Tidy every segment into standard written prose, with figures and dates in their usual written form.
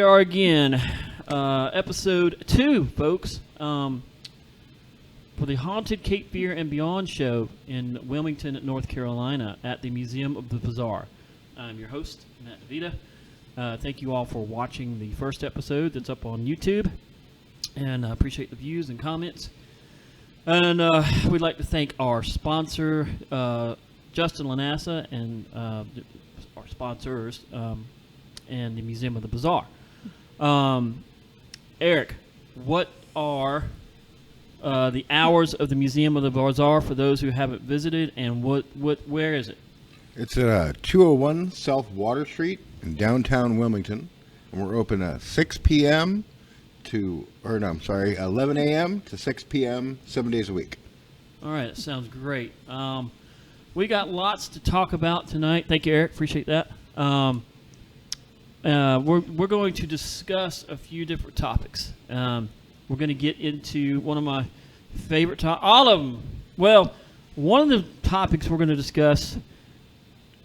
are again, episode 2, folks, for the Haunted Cape Fear and Beyond show in Wilmington, North Carolina, at the Museum of the Bizarre. I'm your host, Matt DeVita. Thank you all for watching the first episode that's up on YouTube, and I appreciate the views and comments. And we'd like to thank our sponsor, Justin Lanassa, and our sponsors, and the Museum of the Bizarre. Eric, what are the hours of the Museum of the Bizarre for those who haven't visited, and where is it? It's at 201 South Water Street in downtown Wilmington, and we're open at 6 p.m. 11 a.m. to 6 p.m. 7 days a week. All right, that sounds great. We got lots to talk about tonight. Thank you, Eric. Appreciate that. We're going to discuss a few different topics. We're going to get into one of my favorite topics. All of them. Well, one of the topics we're going to discuss,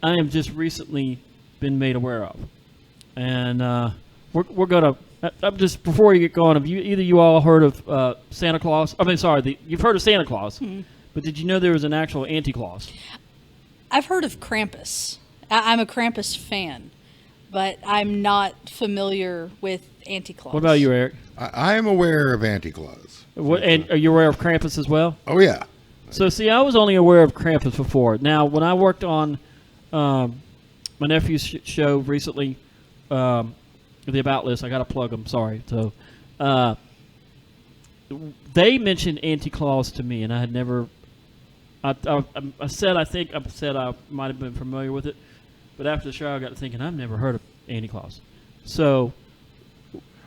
I have just recently been made aware of, and we're going to. Just before you get going, have either you all heard of Santa Claus? I mean, sorry, you've heard of Santa Claus, but did you know there was an actual Anti Claus? I've heard of Krampus. I'm a Krampus fan, but I'm not familiar with Anti Claus. What about you, Eric? I am aware of Anti Claus. And are you aware of Krampus as well? Oh, yeah. So, see, I was only aware of Krampus before. Now, when I worked on my nephew's show recently, the About List, I got to plug them, sorry. So, they mentioned Anti Claus to me, and I had never. I said I might have been familiar with it, but after the show, I got to thinking I've never heard of Anti Claus. So,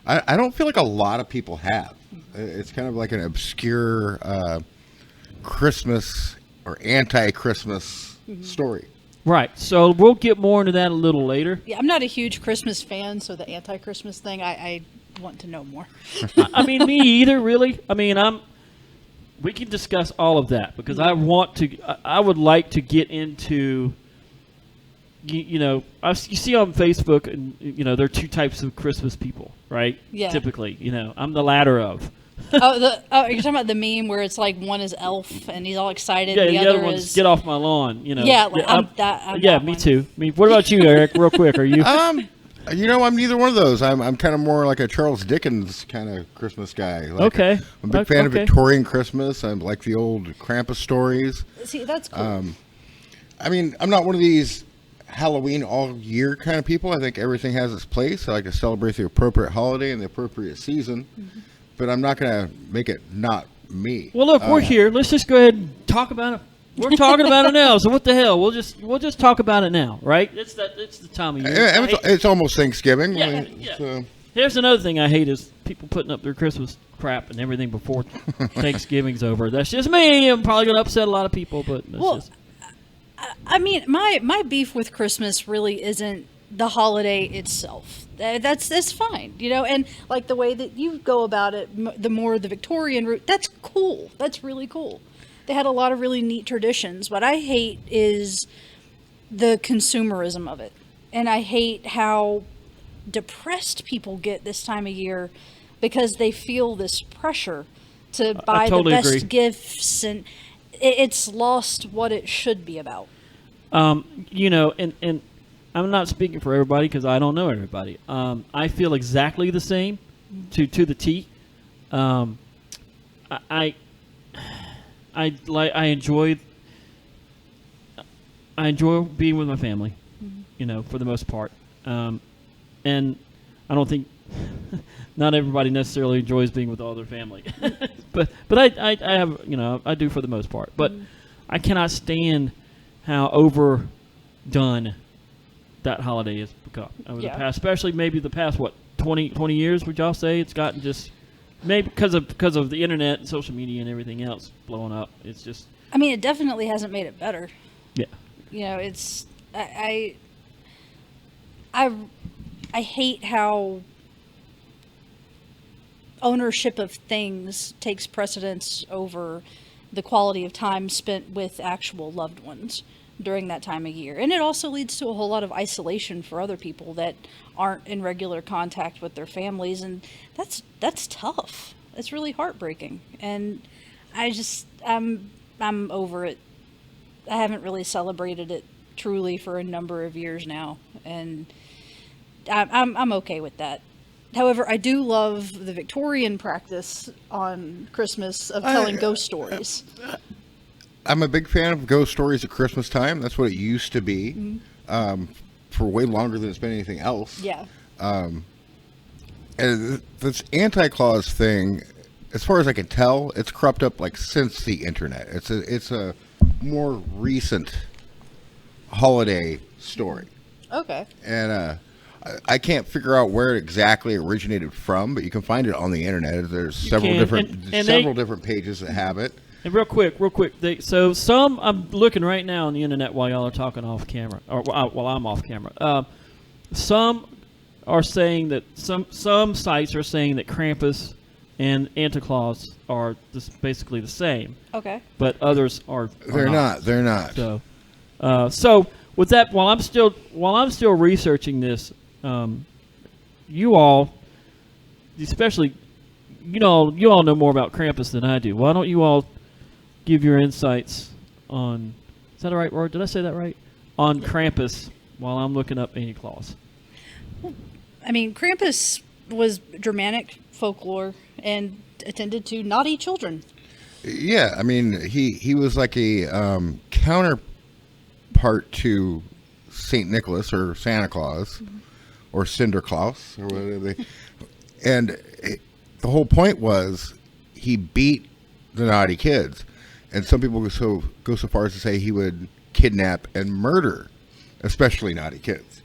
I don't feel like a lot of people have. It's kind of like an obscure Christmas or anti-Christmas story. Right. So we'll get more into that a little later. Yeah, I'm not a huge Christmas fan, so the anti-Christmas thing, I want to know more. I mean, me either, really. I mean, we can discuss all of that because I would like to get into, you see on Facebook, and there are two types of Christmas people, right? Yeah. Typically, I'm the latter of. You're talking about the meme where it's like one is Elf and he's all excited. Yeah, and the other one's get off my lawn. Yeah, me too. I mean, what about you, Eric? Real quick, are you? I'm neither one of those. I'm kind of more like a Charles Dickens kind of Christmas guy. Okay. I'm a big fan of Victorian Christmas. I like the old Krampus stories. See, that's cool. I mean, I'm not one of these Halloween all year kind of people. I think everything has its place. I like to celebrate the appropriate holiday and the appropriate season. Mm-hmm. But I'm not going to make it not me. Well, look, we're here. Let's just go ahead and talk about it. We're talking about it now. So what the hell? We'll just talk about it now, right? It's the time of year. It's almost Thanksgiving. Yeah. Here's another thing I hate is people putting up their Christmas crap and everything before Thanksgiving's over. That's just me. I'm probably going to upset a lot of people, but I mean, my beef with Christmas really isn't the holiday itself. That's fine, and like the way that you go about it, the more the Victorian route, that's cool. That's really cool. They had a lot of really neat traditions. What I hate is the consumerism of it. And I hate how depressed people get this time of year because they feel this pressure to buy the best gifts, and it's lost what it should be about. And I'm not speaking for everybody because I don't know everybody. I feel exactly the same to the T. I enjoy being with my family, for the most part. And I don't think not everybody necessarily enjoys being with all their family, but I have I do for the most part. But I cannot stand how overdone that holiday has become over the past, especially maybe the past 20 years. Would y'all say it's gotten just maybe because of the internet and social media and everything else blowing up? It's just. I mean, it definitely hasn't made it better. Yeah. It's I hate how ownership of things takes precedence over the quality of time spent with actual loved ones. during that time of year. And it also leads to a whole lot of isolation for other people that aren't in regular contact with their families, and that's tough. It's really heartbreaking. And I'm over it. I haven't really celebrated it truly for a number of years now, and I'm okay with that. However, I do love the Victorian practice on Christmas of telling ghost stories. I'm a big fan of ghost stories at Christmas time. That's what it used to be, for way longer than it's been anything else. Yeah. And this Anti Claus thing, as far as I can tell, it's cropped up like since the internet. It's a more recent holiday story. Okay. And I can't figure out where it exactly originated from, but you can find it on the internet. There's several different pages that have it. And real quick, so some, I'm looking right now on the internet while y'all are talking off camera, or while I'm off camera. Some are saying that some sites are saying that Krampus and Anti Claus are just basically the same. Okay. But others are They're not. They're not. So with that, while I'm still researching this, you all, especially, you all know more about Krampus than I do. Why don't you all give your insights on, is that the right word? Did I say that right? On Krampus while I'm looking up Anti Claus. I mean, Krampus was Germanic folklore and attended to naughty children. Yeah, I mean, he was like a counterpart to Saint Nicholas or Santa Claus or Cinderklaus or whatever the whole point was he beat the naughty kids, and some people go so far as to say he would kidnap and murder, especially naughty kids,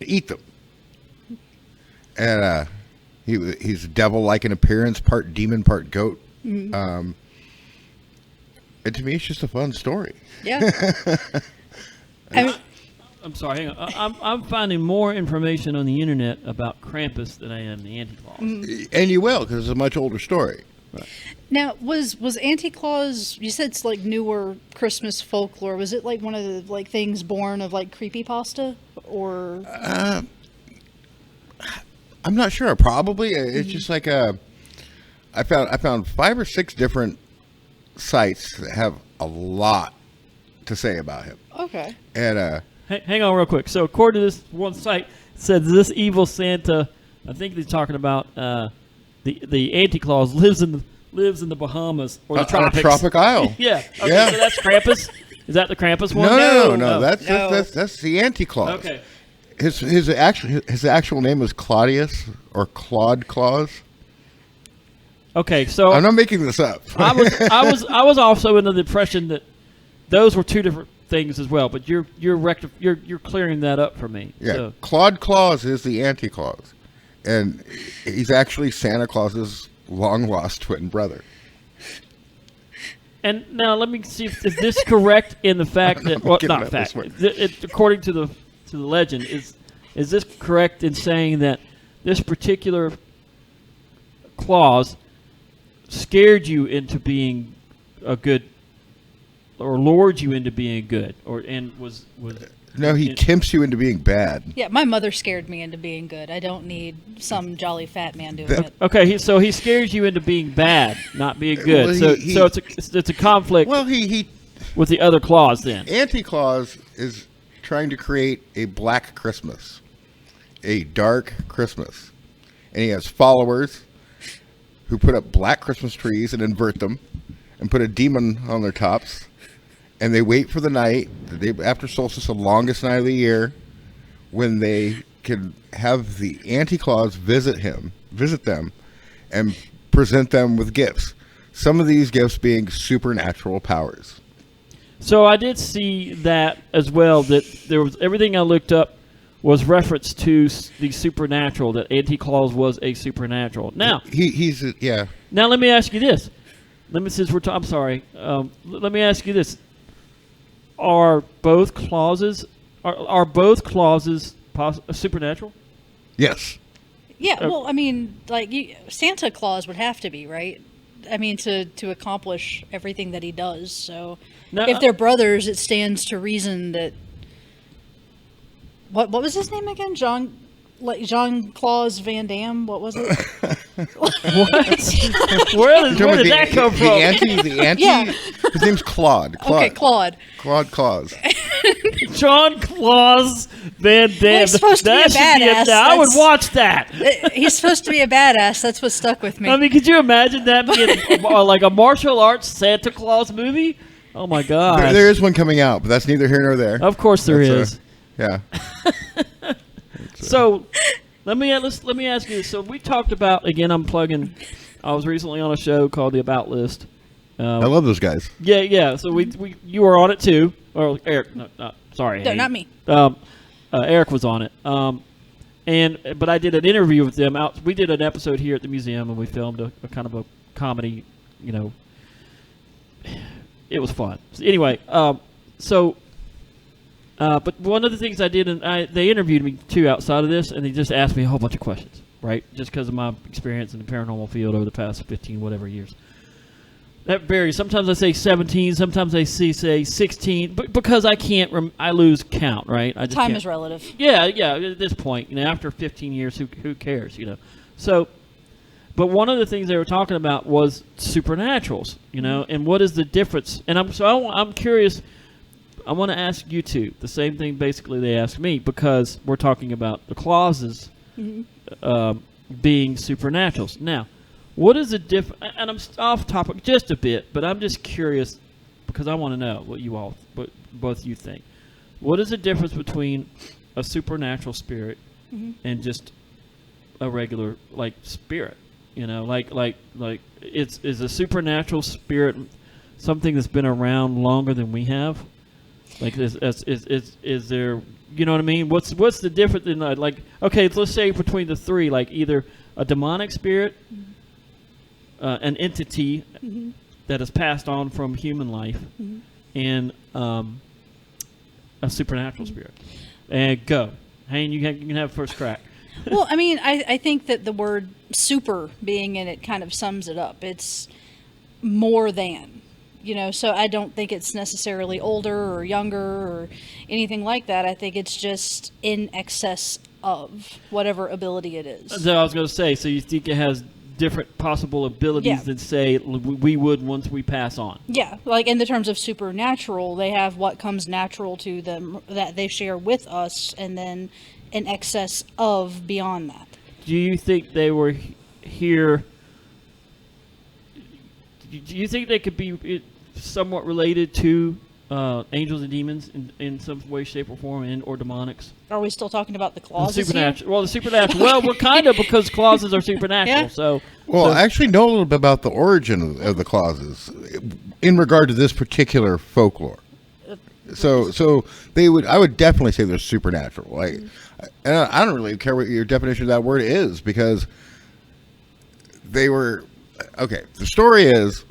eat them, and he's devil-like in appearance, part demon, part goat. And to me, it's just a fun story. Yeah. I'm sorry, hang on. I'm finding more information on the internet about Krampus than I am the Anti Claus. And you will, because it's a much older story. Right. Now, was Anti Claus? You said it's like newer Christmas folklore. Was it like one of the like things born of like creepypasta, or? I'm not sure. Probably it's just like I found 5 or 6 different sites that have a lot to say about him. Okay. And Hang on real quick. So according to this one site, it says this evil Santa, I think they're talking about the Anti Claus lives in the Bahamas or the tropics. on a tropic isle. Yeah. Okay, Yeah. So that's Krampus. Is that the Krampus one? No. That's the Anti Claus. Okay. His actual name is Claudius or Claude Claus. Okay, so I'm not making this up. I was also under the impression that those were two different things as well, but you're clearing that up for me. Yeah, So. Claude Claus is the Anti Claus, and he's actually Santa Claus's long lost twin brother. And now let me see if is this correct in the fact that well, getting not at fact. this one. According to the legend, is this correct in saying that this particular Claus scared you into being a good, or lured you into being good, and was No, he tempts you into being bad. Yeah, my mother scared me into being good. I don't need some jolly fat man doing it. Okay, so he scares you into being bad, not being good. Well, so it's a conflict. Well, he with the other Claus then. Anti Claus is trying to create a black Christmas, a dark Christmas, and he has followers who put up black Christmas trees and invert them, and put a demon on their tops, and they wait for the night, the day after solstice, the longest night of the year, when they can have the Anti Claus visit them, and present them with gifts. Some of these gifts being supernatural powers. So I did see that as well, that there was everything I looked up was reference to the supernatural, that Anti Claus was a supernatural. Now he's yeah. Now let me ask you this. Let me ask you this. Are both clauses supernatural? Yes. Yeah, well, I mean, like Santa Claus would have to be, right? I mean, to accomplish everything that he does. So, Now, if they're brothers, it stands to reason that. What was his name again? Jean Claus Van Damme. What was it? what? Where did that come from? The Anti? Yeah. His name's Claude. Okay, Claude. Claude Claus. John Claus Van Damme. Well, he's supposed to be a badass. I would watch that. He's supposed to be a badass. That's what stuck with me. I mean, could you imagine that being like a martial arts Santa Claus movie? Oh my god! There is one coming out, but that's neither here nor there. Of course there is. Yeah. So let me ask you this. So we talked about, again, I'm plugging. I was recently on a show called The About List. I love those guys. Yeah. So you were on it too, or Eric? No, sorry, No, not me. Eric was on it. But I did an interview with them. We did an episode here at the museum, and we filmed a kind of a comedy. You know, it was fun. So anyway, but one of the things I did, and they interviewed me too outside of this, and they just asked me a whole bunch of questions, right? Just because of my experience in the paranormal field over the past 15 whatever years. That varies. Sometimes I say 17, sometimes I say 16, but because I can't, I lose count, right? I just Time can't. is relative. Yeah. At this point, after 15 years, who cares, So, but one of the things they were talking about was supernaturals, and what is the difference? And I'm curious. I want to ask you two the same thing basically they asked me, because we're talking about the Clauses being supernaturals. Now, what is the difference? And I'm off topic just a bit, but I'm just curious because I want to know what both you think. What is the difference between a supernatural spirit and just a regular spirit? Is a supernatural spirit something that's been around longer than we have? Is there, you know what I mean? What's the difference in okay, let's say between the three, either a demonic spirit, an entity that is passed on from human life, and a supernatural spirit. And go, Hayne, you can have first crack. Well, I mean, I think that the word super being in it kind of sums it up. It's more than. So I don't think it's necessarily older or younger or anything like that. I think it's just in excess of whatever ability it is. So I was going to say, so you think it has different possible abilities than, say, we would once we pass on? Yeah, in the terms of supernatural, they have what comes natural to them that they share with us, and then in excess of beyond that. Do you think they were here? Do you think they could be somewhat related to angels and demons in some way, shape, or form, or demonics? Are we still talking about the Clauses? The supernatural. Well, the supernatural. Well, we're kind of, because Clauses are supernatural. Yeah. So, I actually know a little bit about the origin of the Clauses in regard to this particular folklore. So I would definitely say they're supernatural. And I don't really care what your definition of that word is, because they were okay. The story is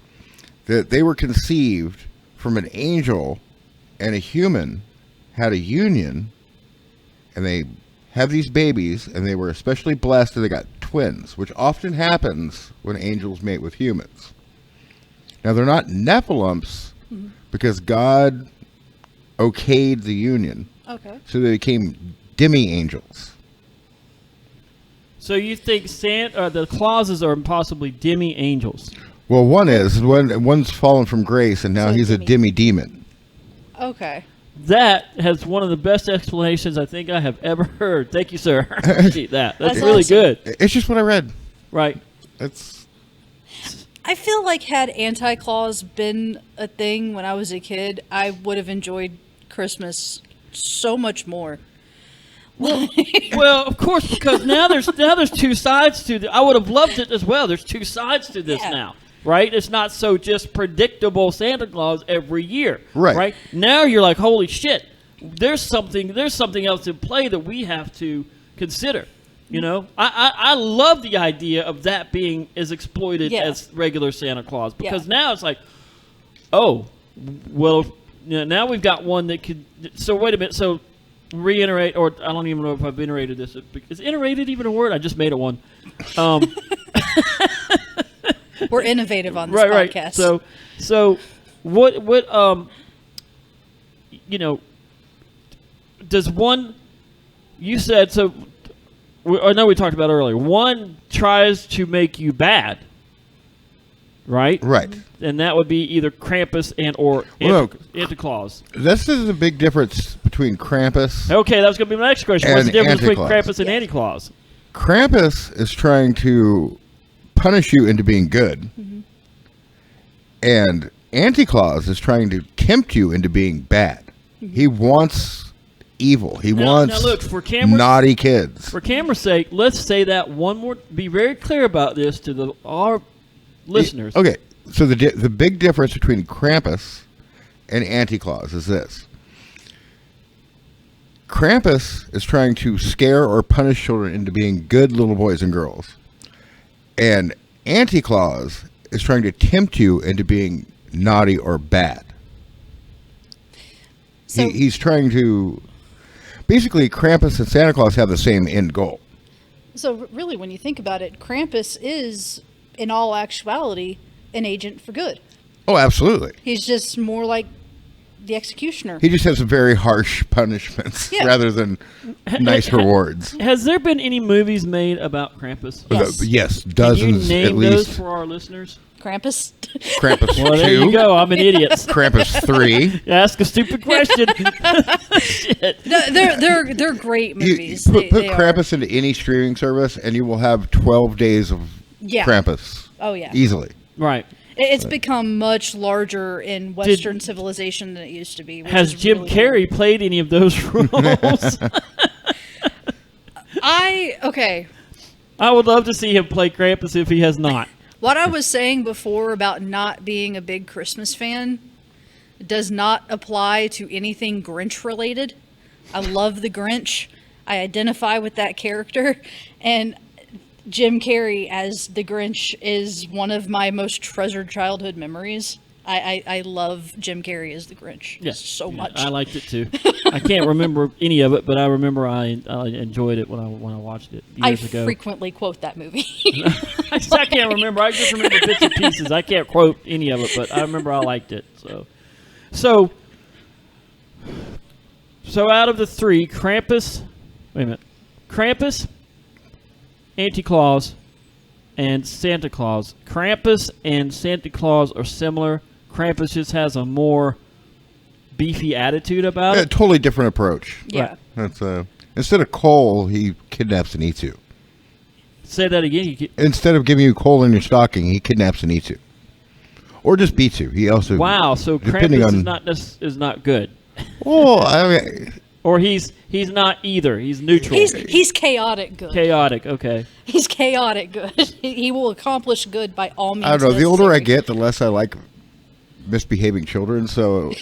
that they were conceived from an angel and a human had a union, and they have these babies, and they were especially blessed that they got twins, which often happens when angels mate with humans. Now, they're not Nephilims because God okayed the union. Okay. So they became demi-angels. So you think the Clauses are possibly demi-angels? Well, one's fallen from grace, and now he's a demi-demon. Okay. That has one of the best explanations I think I have ever heard. Thank you, sir. I appreciate that. That's really awesome. good. It's just what I read. Right. I feel like had Anti Claus been a thing when I was a kid, I would have enjoyed Christmas so much more. Well, of course, because now there's two sides to it. I would have loved it as well. There's two sides to this now. Right? It's not so just predictable Santa Claus every year. Right? Now you're like, holy shit, there's something else in play that we have to consider. I love the idea of that being as exploited as regular Santa Claus, because now it's like, oh, well, now we've got one that could. So wait a minute. So reiterate, or I don't even know if I've iterated this. Is iterated even a word? I just made it one. We're innovative on this right. podcast. So what does one? You said so. I know we talked about it earlier. One tries to make you bad, right? Right. And that would be either Krampus or Anti Claus. This is a big difference between Krampus. Okay, that was going to be my next question. What's the And difference between Anti-Claus. Krampus and Anti Claus? Krampus is trying to punish you into being good, and Anti-Claus is trying to tempt you into being bad. He wants evil. He wants now look, for cameras, naughty kids. For camera's sake, let's say that one more. Be very clear about this to our listeners. Okay, so the big difference between Krampus and Anti-Claus is this. Krampus is trying to scare or punish children into being good little boys and girls. And Anti-Claus is trying to tempt you into being naughty or bad. So- He's trying to... Basically, Krampus and Santa Claus have the same end goal. So really, when you think about it, Krampus is, in all actuality, an agent for good. Oh, absolutely. He's just more like the executioner. He just has very harsh punishments Yeah. rather than nice rewards. Has there been any movies made about Krampus? Yes. Yes, Can you dozens name at least. those for our listeners? Krampus. Krampus Well, there 2. you go. I'm an idiot. Krampus 3. Ask a stupid question. Shit. No, they're great movies. Put They are. Krampus into any streaming service, and you will have 12 days of Yeah. Krampus. Oh yeah. Easily. Right. It's become much larger in Western civilization than it used to be. Which Has is Jim really Carrey played any of those roles? cool. Okay. I would love to see him play Krampus if he has not. What I was saying before about not being a big Christmas fan does not apply to anything Grinch related. I love the Grinch. I identify with that character, and Jim Carrey as the Grinch is one of my most treasured childhood memories. I love Jim Carrey as the Grinch so much. I liked it too. I can't remember any of it, but I remember I enjoyed it when I watched it years ago. Frequently quote that movie. I can't remember. I just remember bits and pieces. I can't quote any of it, but I remember I liked it. So out of the three, Krampus, Anti Claus, and Santa Claus. Krampus and Santa Claus are similar. Krampus just has a more beefy attitude about A it. totally different approach. Yeah. That's instead of coal, he kidnaps and eats you. Say that again. Instead of giving you coal in your stocking, he kidnaps and eats you, or just beats you. He also Wow. So depending Krampus is not good, Oh, I mean, or he's not either. He's neutral. He's chaotic good. Chaotic. Okay. He's chaotic good. He will accomplish good by all means. I don't know. The older I necessary. get, the less I like misbehaving children. So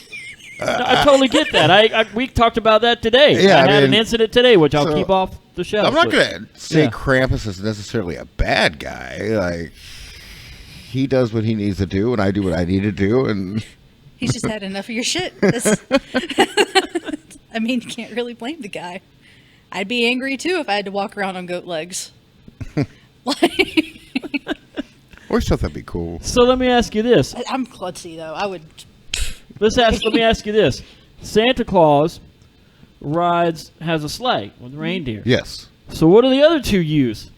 No, I totally get that. We talked about that today. Yeah, I I had an mean, incident today, which I'll so keep off the shelf. I'm not but- going to say yeah. Krampus is necessarily a bad guy. Like, he does what he needs to do, and I do what I need to do, and He's just had enough of your shit. I mean, you can't really blame the guy. I'd be angry too if I had to walk around on goat legs. Like, always thought that'd be cool. So let me ask you this. I'm klutzy though. I would. Let me ask you this. Santa Claus has a sleigh with reindeer. Yes. So what do the other two use?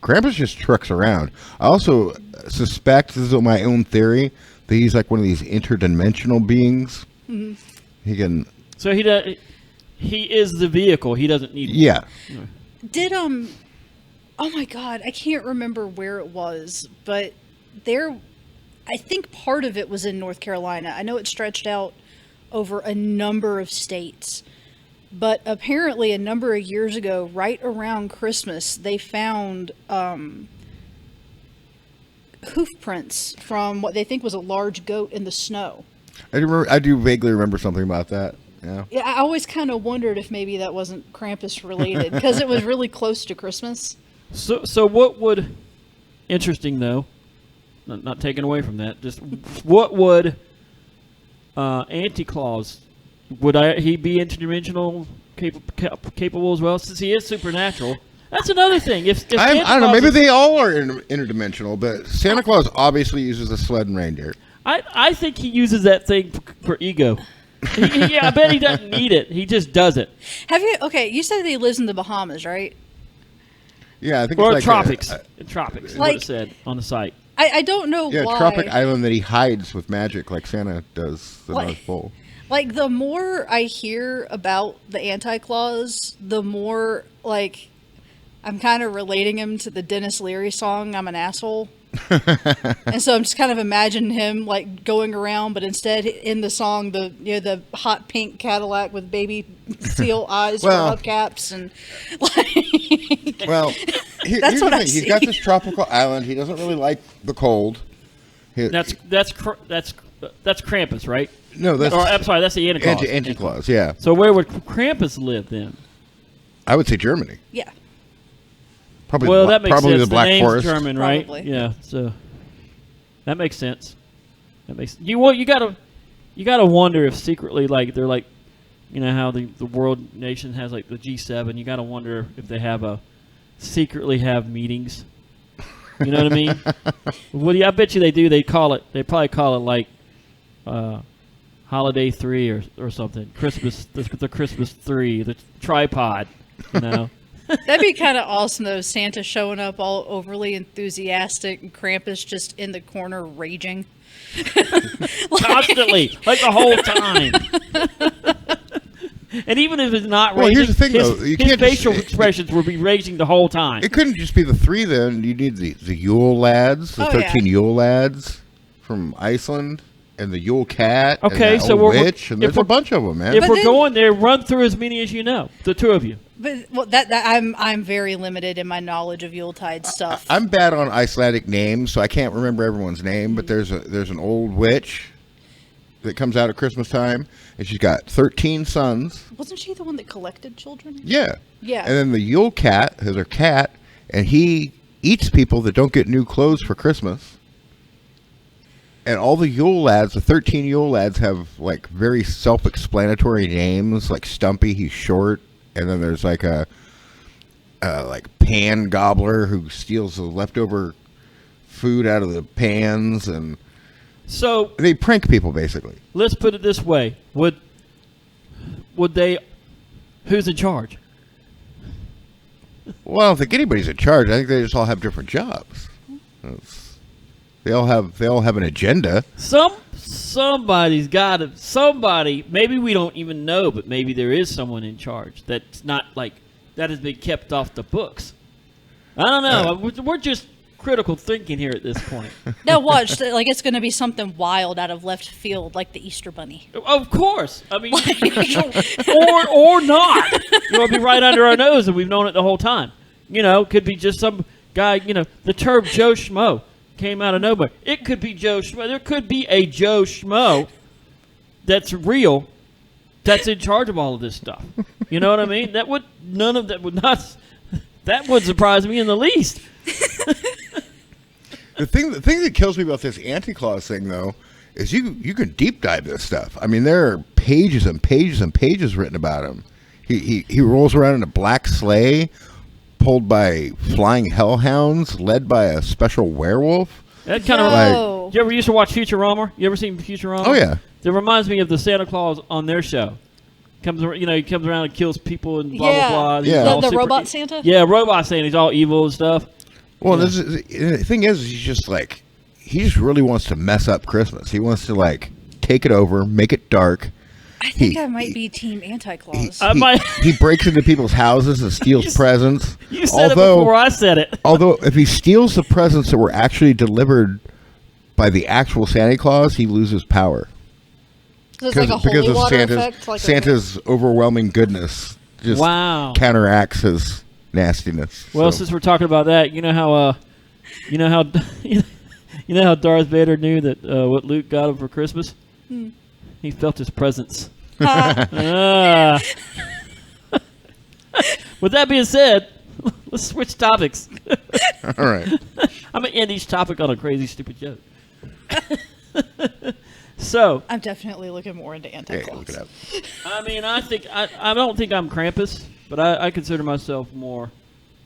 Krampus just trucks around. I also suspect, this is my own theory, that he's like one of these interdimensional beings. Mm-hmm. He can, So he is the vehicle. He doesn't need one. yeah. Did oh my god, I can't remember where it was, but I think part of it was in North Carolina. I know it stretched out over a number of states. But apparently a number of years ago, right around Christmas, they found hoof prints from what they think was a large goat in the snow. I do vaguely remember something about that. Yeah. Yeah, I always kind of wondered if maybe that wasn't Krampus related because it was really close to Christmas. So what would, interesting though, not taken away from that, just what would Anti Claus, he be interdimensional capable as well? Since he is supernatural, That's another thing. If I Santa don't know. Claus Maybe is- they all are interdimensional, but Santa Claus obviously uses a sled and reindeer. I think he uses that thing for ego. Yeah, I bet he doesn't need it. He just does it. Have you? Okay, you said that he lives in the Bahamas, right? Yeah, I think Or it's like tropics. Tropics is what Like- it said on the site. I don't know Yeah, why. tropic island that he hides with magic, like Santa does the Like- North Pole. Like, the more I hear about the Anti Claus, the more, like, I'm kind of relating him to the Dennis Leary song, I'm an Asshole. And so I'm just kind of imagining him, like, going around, but instead in the song, the hot pink Cadillac with baby seal eyes Well- for hubcaps and, like... Well, That's here's what the I thing. He's got see. this tropical island. He doesn't really like the cold. That's Krampus, right? no, that's Or I'm sorry, that's the Anti Claus. Anti Claus. Yeah, So where would Krampus live then? I would say Germany. Yeah. Probably. Well, the, that makes probably sense. the Black name's Forest. German, right? Probably. Yeah. So that makes sense. That makes you gotta wonder if secretly, like, they're like, you know how the world nation has like the G7. You gotta wonder if they secretly have meetings. You know what I mean? Well, I bet you they do. They probably call it like Holiday 3 or something. Christmas, the Christmas 3, the tripod. You know. That'd be kind of awesome, though. Santa showing up all overly enthusiastic and Krampus just in the corner raging. Constantly, like the whole time. And even if it's not Well, raging, here's the thing, though. You his can't just- facial expressions will be raging the whole time. It couldn't just be the three then. You need the Yule lads, the Oh, 13 yeah. Yule lads from Iceland, and the Yule cat. Okay, and the so old we're- witch, and if there's a we're- bunch of them, man. If But we're then- going there, run through as many as you know. The two of you. But well, I'm very limited in my knowledge of Yuletide stuff. I'm bad on Icelandic names, so I can't remember everyone's name. But there's an old witch that comes out at Christmas time, and she's got 13 sons. Wasn't she the one that collected children? Yeah. Yeah. And then the Yule cat is her cat, and he eats people that don't get new clothes for Christmas. And all the Yule lads, the 13 Yule lads, have like very self-explanatory names. Like Stumpy, he's short, and then there's like a like pan gobbler who steals the leftover food out of the pans, and So they prank people basically. let's put it this way: would they? Who's in charge? Well, I don't think anybody's in charge. I think they just all have different jobs. They all have an agenda. Somebody's got to. Somebody. Maybe we don't even know, but maybe there is someone in charge that's not like that has been kept off the books. I don't know. We're just critical thinking here at this point. No, watch. Like, it's going to be something wild out of left field, like the Easter Bunny. Of course. I mean, or not. It'll be right under our nose, and we've known it the whole time. You know, could be just some guy. You know, the term Joe Schmo came out of nowhere. It could be Joe Schmo. There could be a Joe Schmo that's real, that's in charge of all of this stuff. You know what I mean? That would surprise me in the least. The thing that kills me about this Anti-Claus thing, though, is you can deep dive this stuff. I mean, there are pages and pages and pages written about him. He rolls around in a black sleigh, pulled by flying hellhounds, led by a special werewolf. That kind of No. You ever used to watch Futurama? You ever seen Futurama? Oh, yeah. It reminds me of the Santa Claus on their show. He comes around and kills people and blah Yeah. blah blah. He's Yeah. all The robot Santa? Yeah, robot Santa. He's all evil and stuff. Well, Yeah. the thing is, he just really wants to mess up Christmas. He wants to like take it over, make it dark. I think He- I might be Team Anti-Claus. I might- He breaks into people's houses and steals presents. You said it before I said it. Although, if he steals the presents that were actually delivered by the actual Santa Claus, he loses power. So it's like a holy of water Santa's, effect. Like Santa's overwhelming goodness just Wow. counteracts his nastiness. Well, So- since we're talking about that, you know how Darth Vader knew that what Luke got him for Christmas? He felt his presence. Ah. With that being said, let's switch topics. all right. I'm gonna end each topic on a crazy, stupid joke. So, I'm definitely looking more into Hey, Anti-Claus. look it up. I mean, I don't think I'm Krampus, but I consider myself more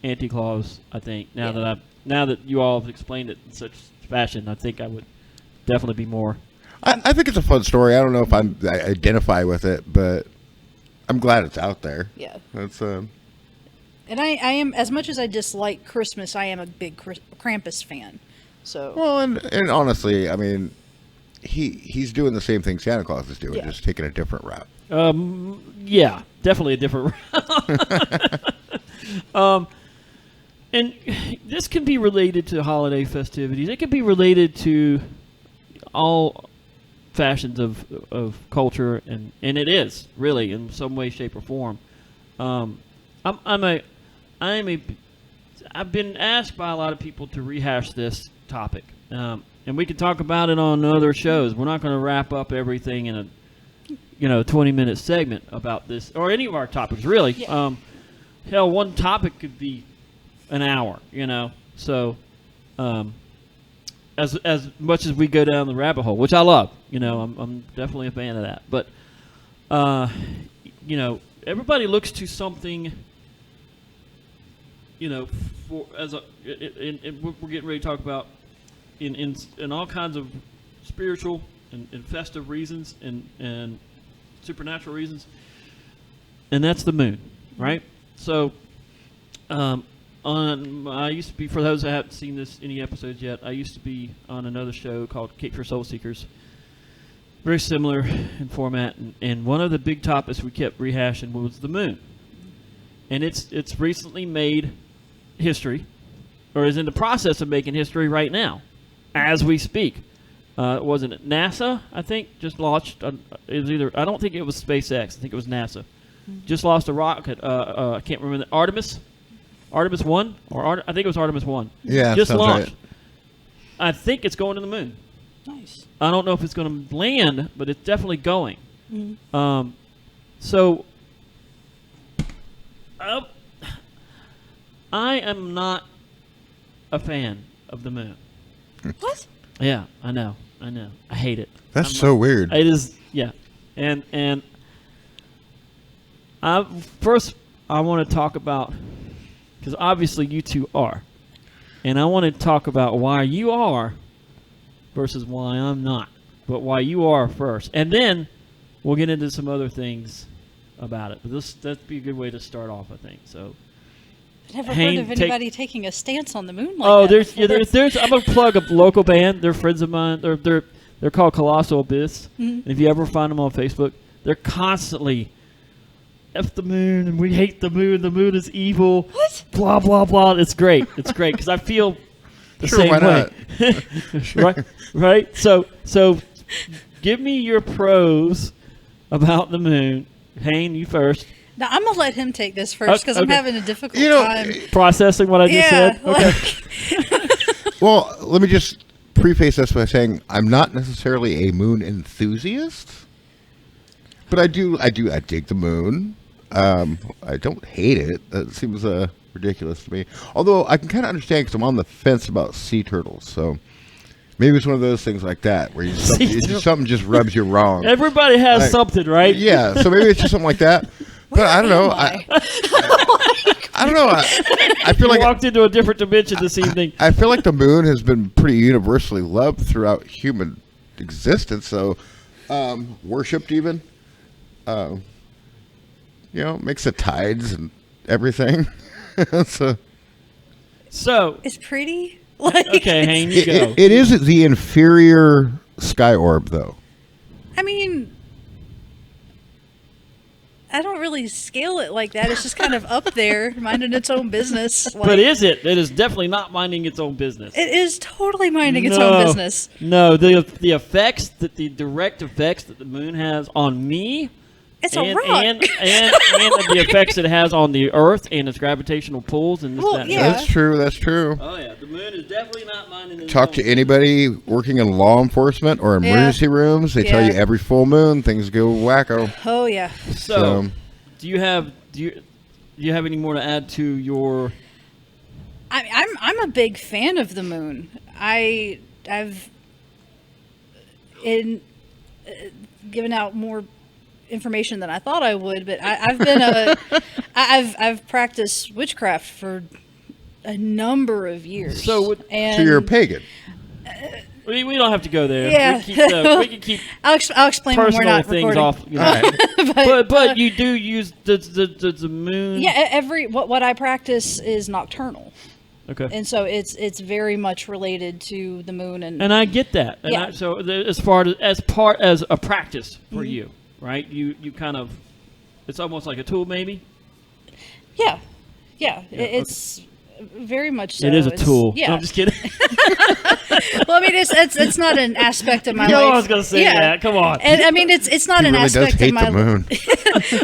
Anti Claus. I think now Yeah. that you all have explained it in such fashion, I think I would definitely be more. I think it's a fun story. I don't know if I identify with it, but I'm glad it's out there. Yeah. That's And I am, as much as I dislike Christmas, I am a big Krampus fan. So well, and honestly, I mean, he's doing the same thing Santa Claus is doing, Yeah. just taking a different route. Yeah, definitely a different route. And this can be related to holiday festivities. It can be related to all fashions of culture, and it is really in some way, shape, or form. I've been asked by a lot of people to rehash this topic, and we can talk about it on other shows. We're not going to wrap up everything in a 20-minute segment about this or any of our topics, really. Yeah. Hell, one topic could be an hour, So, as much as we go down the rabbit hole, which I love, I'm definitely a fan of that. But, everybody looks to something, for and we're getting ready to talk about in all kinds of spiritual and festive reasons and supernatural reasons, and that's the moon, right? So, I used to be, for those that haven't seen any episodes yet, I used to be on another show called Cape for Soul Seekers. Very similar in format, and one of the big topics we kept rehashing was the moon. And it's recently made history, or is in the process of making history right now, as we speak. Wasn't it NASA, I think, just launched, it was either, I don't think it was SpaceX, I think it was NASA. Just lost a rocket, I can't remember, Artemis 1, I think it was Artemis 1. Yeah, just sounds launched. right. I think it's going to the moon. nice. I don't know if it's going to land, but it's definitely going. Mhm. So I am not a fan of the moon. What? Yeah, I know. I hate it. That's I'm so not- weird. It is, yeah. And first I want to talk about, because obviously you two are, and I want to talk about why you are versus why I'm not, but why you are first, and then we'll get into some other things about it. But that'd be a good way to start off, I think. So, I've never Hang- heard of anybody taking a stance on the moon like oh, that. there's before. there's I'm gonna plug a local band. They're friends of mine. They're called Colossal Abyss. Mhm. And if you ever find them on Facebook, they're constantly F the moon, and we hate the moon. The moon is evil. What? Blah blah blah. It's great. It's great because I feel the Sure, same why way. right. So, give me your pros about the moon. Hayne, you first. Now I'm gonna let him take this first because I'm Okay. having a difficult You know, time. Processing what I just Yeah. said. Okay. Well, let me just preface this by saying I'm not necessarily a moon enthusiast, but I dig the moon. I don't hate it. That seems ridiculous to me. Although I can kind of understand because I'm on the fence about sea turtles. So maybe it's one of those things like that where something just rubs you wrong. Everybody has Like, something, right? Yeah, so maybe it's just something like that. But I don't know. Am I don't know. I feel You like walked into a different dimension this evening. I feel like the moon has been pretty universally loved throughout human existence. So worshipped even. Makes the tides and everything. So So, It's pretty. Like, okay, Hayne, you go. it is the inferior sky orb, though. I mean, I don't really scale it like that. It's just kind of up there, minding its own business. Like, But is it? It is definitely not minding its own business. it is totally minding its own business. No, the effects the direct effects that the moon has on me, It's and, a rock. and the effects it has on the Earth and its gravitational pulls and this, Well, that, and yeah. That's true. That's true. Oh yeah, the moon is definitely not minding its Talk own. to anybody working in law enforcement or emergency rooms. They tell Yeah. you every full moon things go wacko. Oh yeah. So, do you have any more to add to your? I'm a big fan of the moon. I've given out more information than I thought I would, but I've been I've practiced witchcraft for a number of years. So and So you're a pagan. we don't have to go there. Yeah. We can keep I'll explain when we're personal not things recording. off. You know. but you do use the moon. Yeah, what I practice is nocturnal. Okay. And so it's very much related to the moon And I get that. And Yeah. so as part as a practice for you, right? You kind of, it's almost like a tool, maybe. yeah. Yeah, It's very much so. It is a It's- tool. Yeah. No, I'm just kidding. Well, I mean, it's not an aspect of my No, life. I was gonna say that. Come on. And I mean, it's not He an really does aspect hate of my the moon.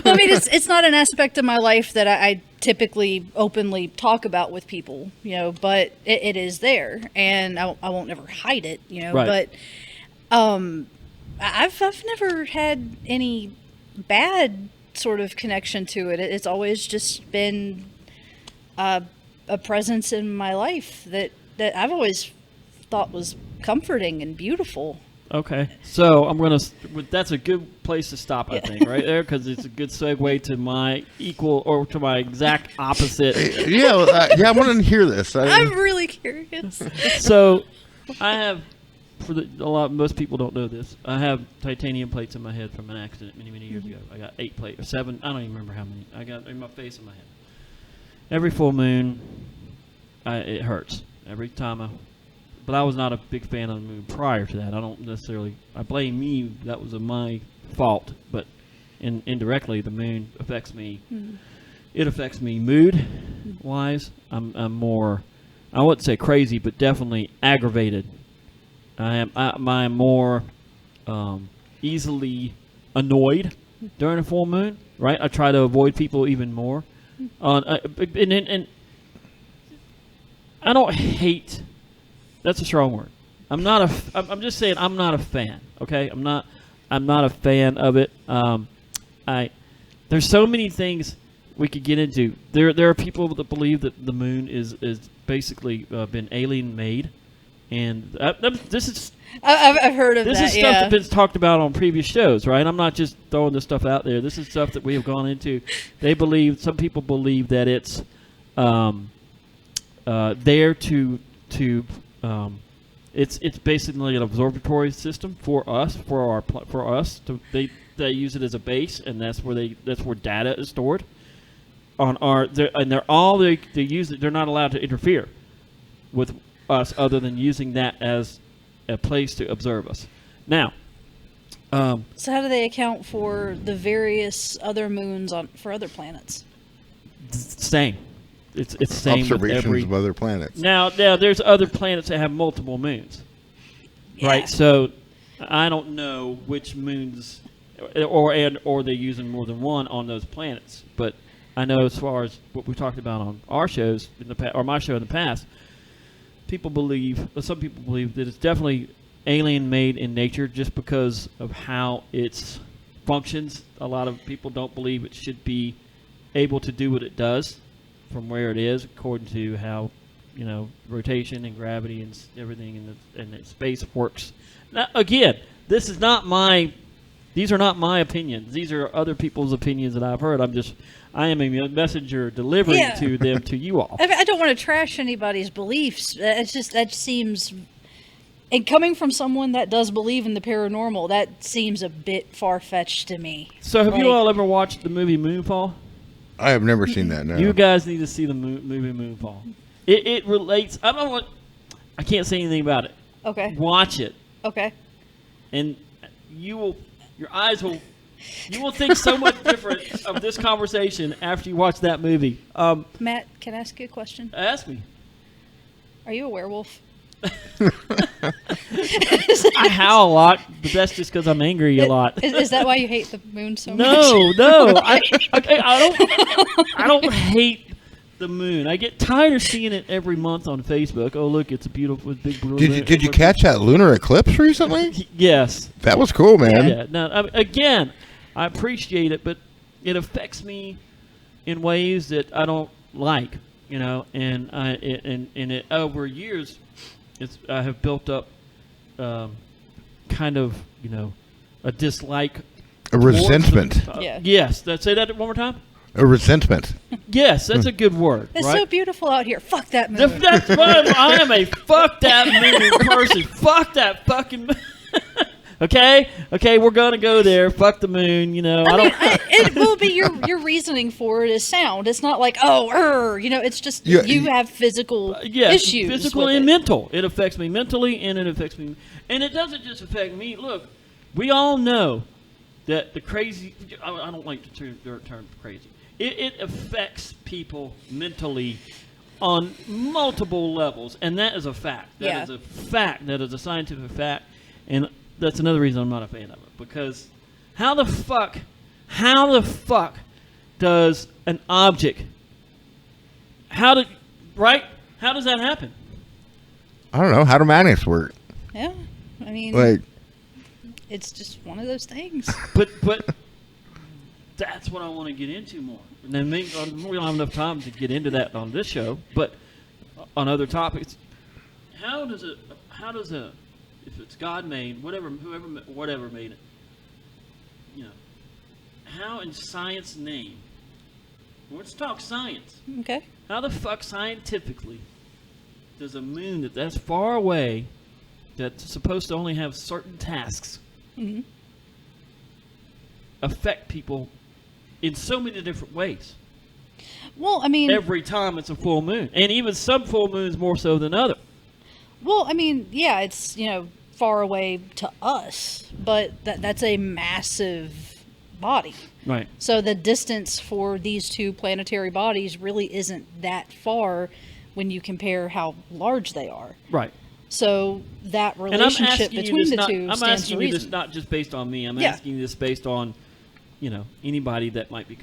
Well, I mean, it's not an aspect of my life that I typically openly talk about with people, you know, but it is there, and I won't ever hide it, you know. Right. But I've never had any bad sort of connection to it. It's always just been a presence in my life that I've always thought was comforting and beautiful. Okay, so that's a good place to stop, I think, right there, because it's a good segue to my to my exact opposite. I wanted to hear this. I'm really curious. So, I have, most people don't know this. I have titanium plates in my head from an accident many years ago. I got 8 plates or 7. I don't even remember how many. I got in my face and my head. Every full moon, it hurts every time. But I was not a big fan of the moon prior to that. I blame me. That was my fault. But indirectly, the moon affects me. Mm-hmm. It affects me mood-wise. I'm more, I wouldn't say crazy, but definitely aggravated. I'm more easily annoyed during a full moon. Right? I try to avoid people even more. And I don't hate. That's a strong word. I'm just saying I'm not a fan. Okay, I'm not a fan of it. There's so many things we could get into. There are people that believe that the moon is basically been alien made, and this is. I've heard of that. This is stuff that's been talked about on previous shows, right? I'm not just throwing this stuff out there. This is stuff that we have gone into. Some people believe that it's there to it's basically an observatory system for us. They use it as a base, and that's where data is stored. They use it. They're not allowed to interfere with us other than using that as a place to observe us. Now, so how do they account for the various other moons for other planets? Same. It's the same with observations of other planets. Now there's other planets that have multiple moons, right? So I don't know which moons, or they're using more than one on those planets. But I know as far as what we talked about on our shows in the past, or my show in the past, some people believe that it's definitely alien made in nature just because of how it functions. A lot of people don't believe it should be able to do what it does from where it is, according to how, rotation and gravity and everything and the space works. Now, again, these are not my opinions. These are other people's opinions that I've heard. I am a messenger delivering to them to you all. I don't want to trash anybody's beliefs. That seems, and coming from someone that does believe in the paranormal, that seems a bit far-fetched to me. So have you all ever watched the movie Moonfall? I have never seen that. No. You guys need to see the movie Moonfall. It relates. I can't say anything about it. Okay. Watch it. Okay. And you will think so much different of this conversation after you watch that movie. Matt, can I ask you a question? Ask me. Are you a werewolf? I howl a lot, but that's just because I'm angry a lot. Is that why you hate the moon so much? No. I don't hate the moon. I get tired of seeing it every month on Facebook. Oh, look, it's a beautiful big blue moon. Did you catch that lunar eclipse recently? Yes. That was cool, man. Yeah. Now, again, I appreciate it, but it affects me in ways that I don't like, and over years, I have built up kind of, a dislike. A resentment. Yeah. Yes. Say that one more time. A resentment. Yes, that's a good word. It's right? so beautiful out here. Fuck that moon. That's why I am a fuck that moon person. Fuck that fucking moon. Okay, we're gonna go there. Fuck the moon. You know, I don't. It will be your reasoning for it is sound. It's not like it's just Yeah, you have physical issues. Physical with and it. mental. It affects me mentally, and it affects me. And it doesn't just affect me. Look, we all know that the crazy. I don't like the term crazy. It affects people mentally on multiple levels, and that is a fact. That is a fact. That is a scientific fact, and that's another reason I'm not a fan of it. Because how the fuck does an object? How does that happen? I don't know. How do magnets work? Yeah, I mean, Like, it's just one of those things. But that's what I want to get into more. And then we don't have enough time to get into that on this show, but on other topics, how does if it's God made, whatever made it, you know, how in science name? Let's talk science. Okay. How the fuck scientifically does a moon that's far away, that's supposed to only have certain tasks, Mm-hmm. affect people in so many different ways? Well, I mean, Every time it's a full moon, and even some full moons more so than other. well, I mean, yeah, it's far away to us, but that's a massive body. Right. So the distance for these two planetary bodies really isn't that far when you compare how large they are. Right. So that And I'm relationship asking you between this the not, two I'm stands to asking you this reason. not just based on me. I'm Yeah. asking you this based on, anybody that might be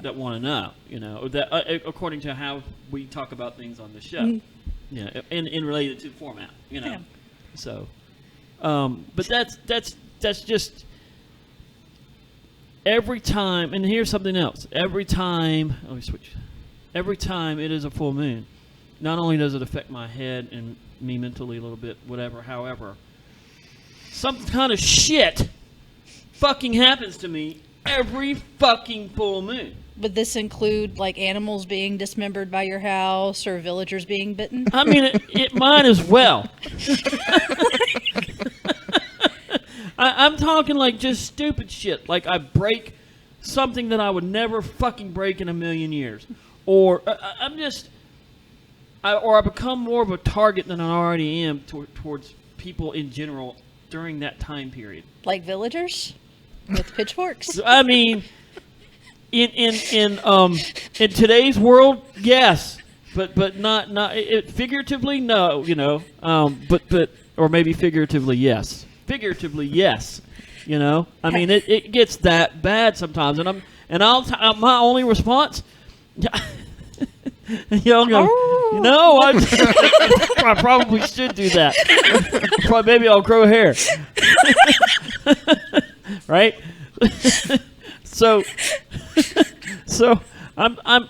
that want to know, or that according to how we talk about things on the show, Mhm. in related to format, Yeah. So, but that's just every time. And here's something else. Every time, let me switch. Every time it is a full moon, not only does it affect my head and me mentally a little bit, however, some kind of shit fucking happens to me every fucking full moon. Would this include like animals being dismembered by your house or villagers being bitten? I mean, it might as well. I'm talking like just stupid shit. Like I break something that I would never fucking break in a million years. Or I become more of a target than I already am towards people in general during that time period. Like villagers with pitchforks? I mean, in today's world, yes, but not figuratively, no, but or maybe figuratively, yes. Figuratively, yes, I mean, it gets that bad sometimes, and my only response. I probably should do that. Maybe I'll grow hair. Right? So I'm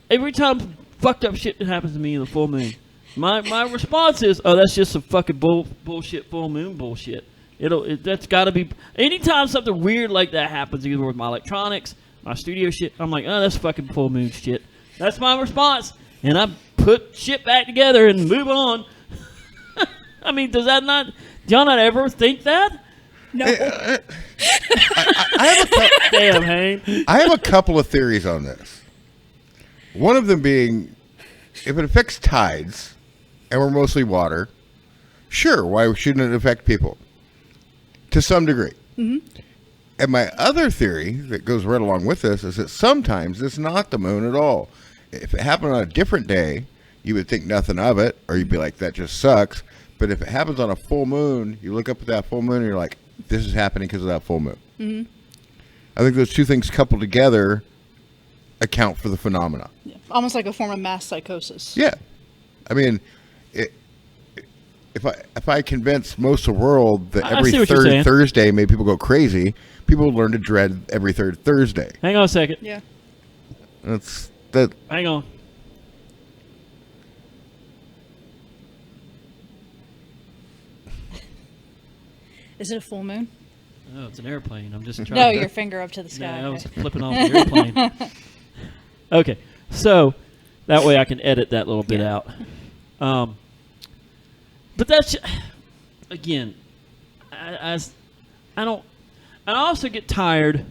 every time fucked up shit that happens to me in the full moon, my response is, oh, that's just some fucking bullshit full moon bullshit. That's got to be. Anytime something weird like that happens, either with my electronics, my studio shit, I'm like, oh, that's fucking full moon shit. That's my response, and I put shit back together and move on. I mean, do y'all not ever think that? No. I have Damn, Hayne. I have a couple of theories on this. One of them being, if it affects tides, and we're mostly water, sure, why shouldn't it affect people? To some degree. Mm-hmm. And my other theory that goes right along with this is that sometimes it's not the moon at all. If it happened on a different day, you would think nothing of it, or you'd be like, that just sucks. But if it happens on a full moon, you look up at that full moon and you're like, this is happening because of that full moon. Mm-hmm. I think those two things coupled together account for the phenomena. Yeah. Almost like a form of mass psychosis. Yeah. I mean, if I convince most of the world that I every see what you're saying. third Thursday made people go crazy, people would learn to dread every third Thursday. Hang on a second. Yeah. That's that. Hang on. Is it a full moon? Oh, it's an airplane. I'm just trying. No, your finger up to the sky. Yeah, I was Okay. flipping off the airplane. Okay, so that way I can edit that little bit out. But that's again, I don't. And I also get tired.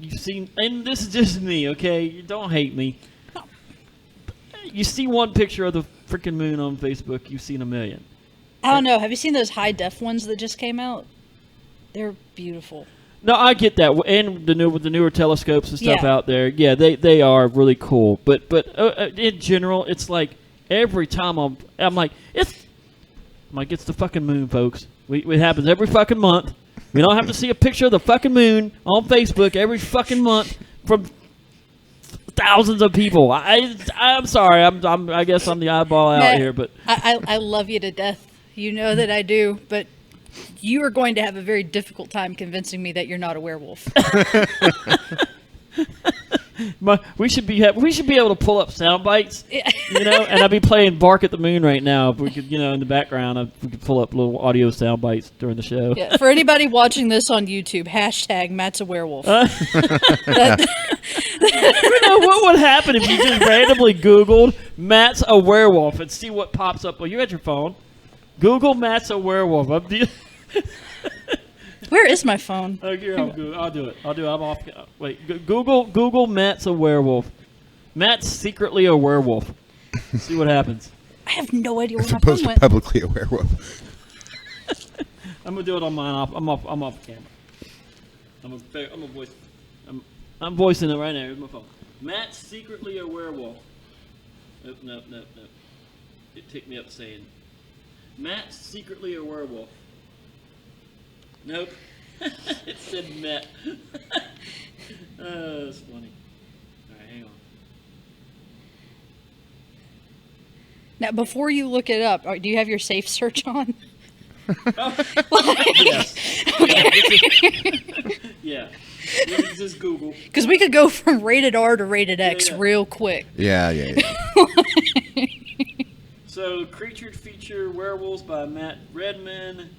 You've seen, and this is just me, okay? You don't hate me. You see one picture of the freaking moon on Facebook, you've seen a million. I don't know. Have you seen those high def ones that just came out? They're beautiful. No, I get that, and with the newer telescopes and stuff Yeah. out there, yeah, they are really cool. But in general, it's like every time I'm like it's the fucking moon, folks. It happens every fucking month. We don't have to see a picture of the fucking moon on Facebook every fucking month from thousands of people. I'm sorry. I guess I'm the eyeball out Matt, here, but I love you to death. You know that I do, but you are going to have a very difficult time convincing me that you're not a werewolf. we should be able to pull up sound bites, and I'd be playing "Bark at the Moon" right now. If we could, in the background, we could pull up little audio sound bites during the show. Yeah, for anybody watching this on YouTube, hashtag Matt's a werewolf. What would happen if you just randomly Googled "Matt's a werewolf" and see what pops up? Well, you had your phone. Google "Matt's a werewolf." Where is my phone? Oh, here, I'll do it. I'm off. Wait, Google Matt's a werewolf. Matt's secretly a werewolf. See what happens. I have no idea where As my opposed phone to went. publicly a werewolf. I'm gonna do it on mine. I'm off camera. I'm a voice. I'm voicing it right now. Here's my phone. Matt's secretly a werewolf. Nope. It ticked me up saying, Matt's secretly a werewolf. Nope. It said Matt. That's funny. All right, hang on. Now, before you look it up, do you have your safe search on? Yes. Yeah. This is just Google. Because we could go from rated R to rated X Yeah. real quick. Yeah. So, Creatured Feature Werewolves by Matt Redman.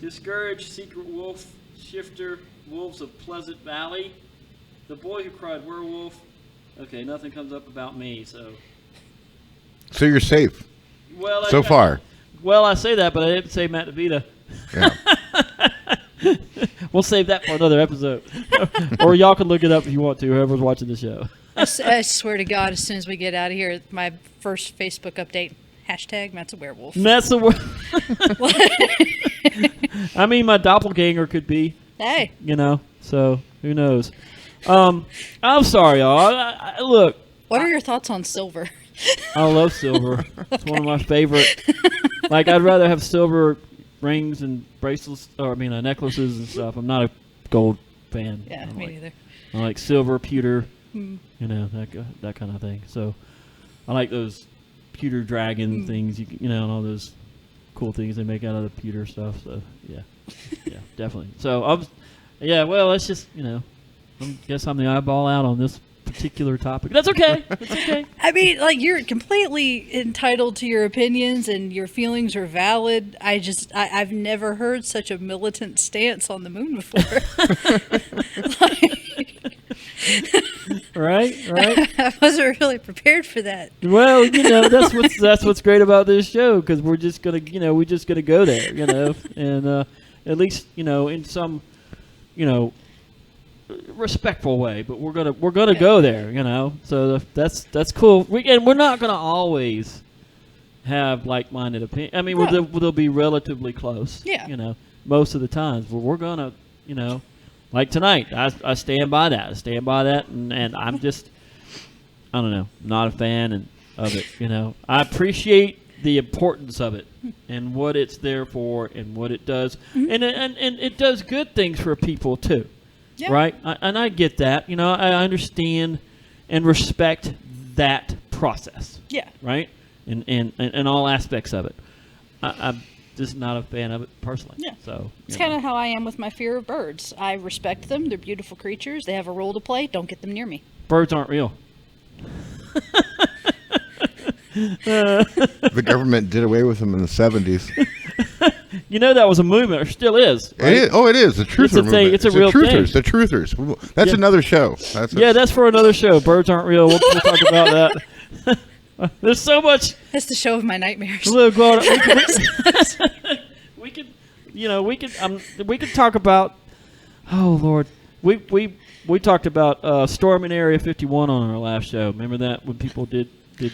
Discouraged Secret Wolf Shifter Wolves of Pleasant Valley. The Boy Who Cried Werewolf. Okay, nothing comes up about me, so. So you're safe Well, so far. Well, I say that, but I didn't say Matt DeVita. Yeah. We'll save that for another episode. Or y'all can look it up if you want to, whoever's watching the show. I swear to God, as soon as we get out of here, my first Facebook update, hashtag Matt's a werewolf. Matt's a I mean, my doppelganger could be, Hey. so who knows. I'm sorry, y'all. Look, What are your thoughts on silver? I love silver. It's one of my favorite. Like, I'd rather have silver rings and bracelets, necklaces and stuff. I'm not a gold fan. Yeah, me neither. I like silver, pewter, that kind of thing. So I like those pewter dragon things, and all those cool things they make out of the pewter stuff. So yeah, definitely. So well, it's just I guess I'm the eyeball out on this particular topic. That's okay. It's okay. I mean, like, you're completely entitled to your opinions and your feelings are valid. I've never heard such a militant stance on the moon before. Right. I wasn't really prepared for that. Well, that's what's great about this show, because we're just gonna go there, and at least in some respectful way, but we're gonna go there, So that's cool. We're not gonna always have like-minded opinions. I mean, No. they'll be relatively close. Yeah. Most of the times, but we're gonna, like tonight. I stand by that. And I'm just, I don't know, not a fan of it. I appreciate the importance of it and what it's there for and what it does, and it does good things for people too. Yeah. Right? I get that. I understand and respect that process. Yeah. Right? And all aspects of it. I'm just not a fan of it personally. Yeah. So It's kind of how I am with my fear of birds. I respect them. They're beautiful creatures. They have a role to play. Don't get them near me. birds aren't real. The government did away with them in the 70s. You know that was a movement, or still is. Right? It is. Oh, it is. The truther movement. It's a real truthers. thing. The truthers. That's Yeah. another show. That's for another show. Birds aren't real. We'll talk about that. There's so much. That's the show of my nightmares. Look, well, we could, we could talk about. Oh Lord, we talked about storm in Area 51 on our last show. Remember that when people did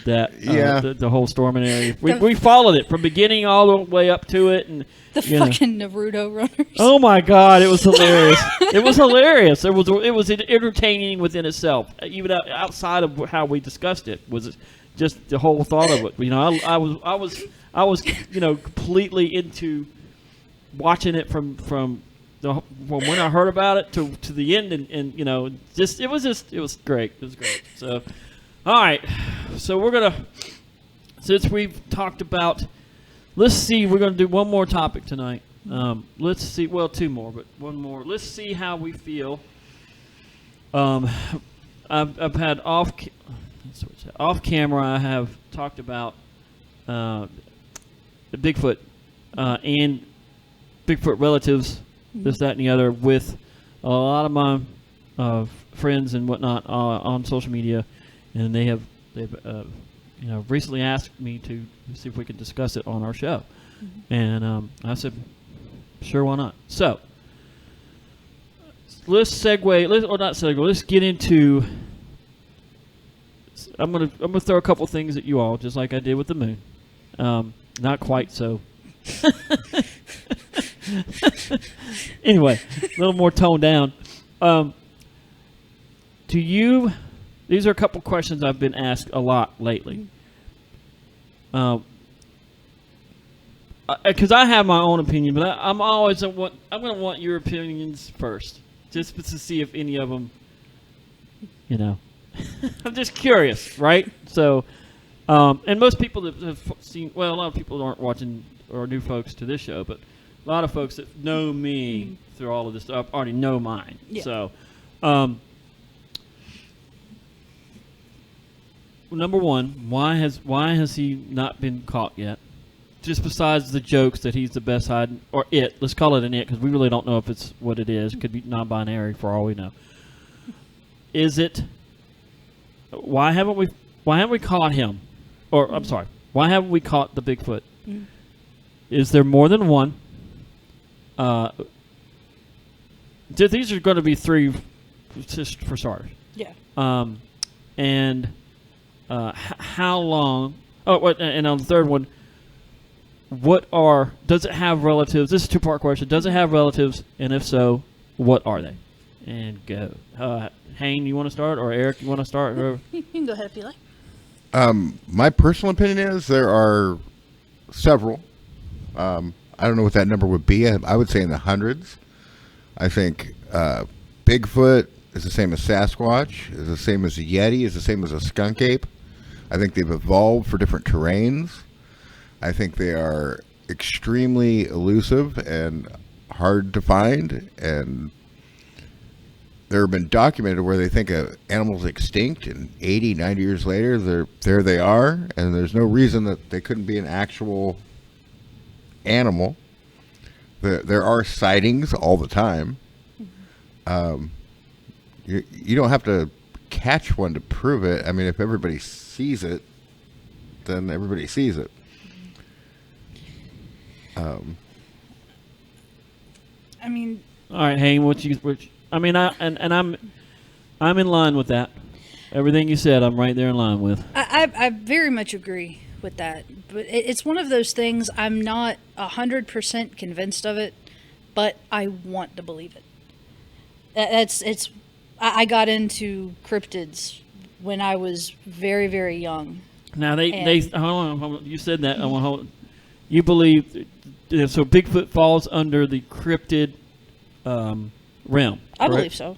that? Yeah. The whole storm in Area. We followed it from beginning all the way up to it, and The fucking Naruto runners. oh my God, it was hilarious. It was hilarious. It was entertaining within itself, even outside of how we discussed it. Was just the whole thought of it. You know, I was completely into watching it from when I heard about it to the end, and it was great. It was great. So, all right, so we're gonna, since we've talked about, let's see, we're gonna do one more topic tonight. Let's see, well, two more, but one more. Let's see how we feel. I've had off camera. I have talked about the Bigfoot and Bigfoot relatives, this, that, and the other, with a lot of my friends and whatnot on social media, and they've recently asked me to see if we could discuss it on our show, and I said, sure, why not? So let's let's get into. I'm gonna throw a couple things at you all, just like I did with the moon. Not quite so. Anyway, a little more toned down. These are a couple questions I've been asked a lot lately. Because I have my own opinion, but I'm going to want your opinions first, just to see if any of them, I'm just curious, right? So, and most people that have seen, well, a lot of people aren't watching or new folks to this show, but a lot of folks that know me through all of this stuff already know mine. Yeah. So, number one, why has he not been caught yet? Just besides the jokes that he's the best hiding, or it, let's call it an it, because we really don't know if it's what it is. It could be non-binary for all we know. Is it? Why haven't we caught him? Or I'm sorry, why haven't we caught the Bigfoot? Is there more than one? These are going to be three, just for starters. Yeah. And how long? Oh, and on the third one, does it have relatives? This is a two-part question. Does it have relatives? And if so, what are they? And go. Hayne, you want to start? Or Eric, you want to start? You can go ahead if you like. My personal opinion is there are several. I don't know what that number would be. I would say in the hundreds. I think Bigfoot is the same as Sasquatch, is the same as a Yeti, is the same as a skunk ape. I think they've evolved for different terrains. I think they are extremely elusive and hard to find, and there have been documented where they think an animal's extinct, and 80, 90 years later, there they are, and there's no reason that they couldn't be an actual animal. There are sightings all the time. You don't have to catch one to prove it. I mean, if everybody sees it, then everybody sees it. I mean, all right, Hayne, I'm in line with that. Everything you said, I'm right there in line with. I very much agree with that, but it's one of those things. I'm not 100% convinced of it, but I want to believe it. I got into cryptids when I was very, very young. Now hold on, you said that. You believe so? Bigfoot falls under the cryptid realm. I believe so.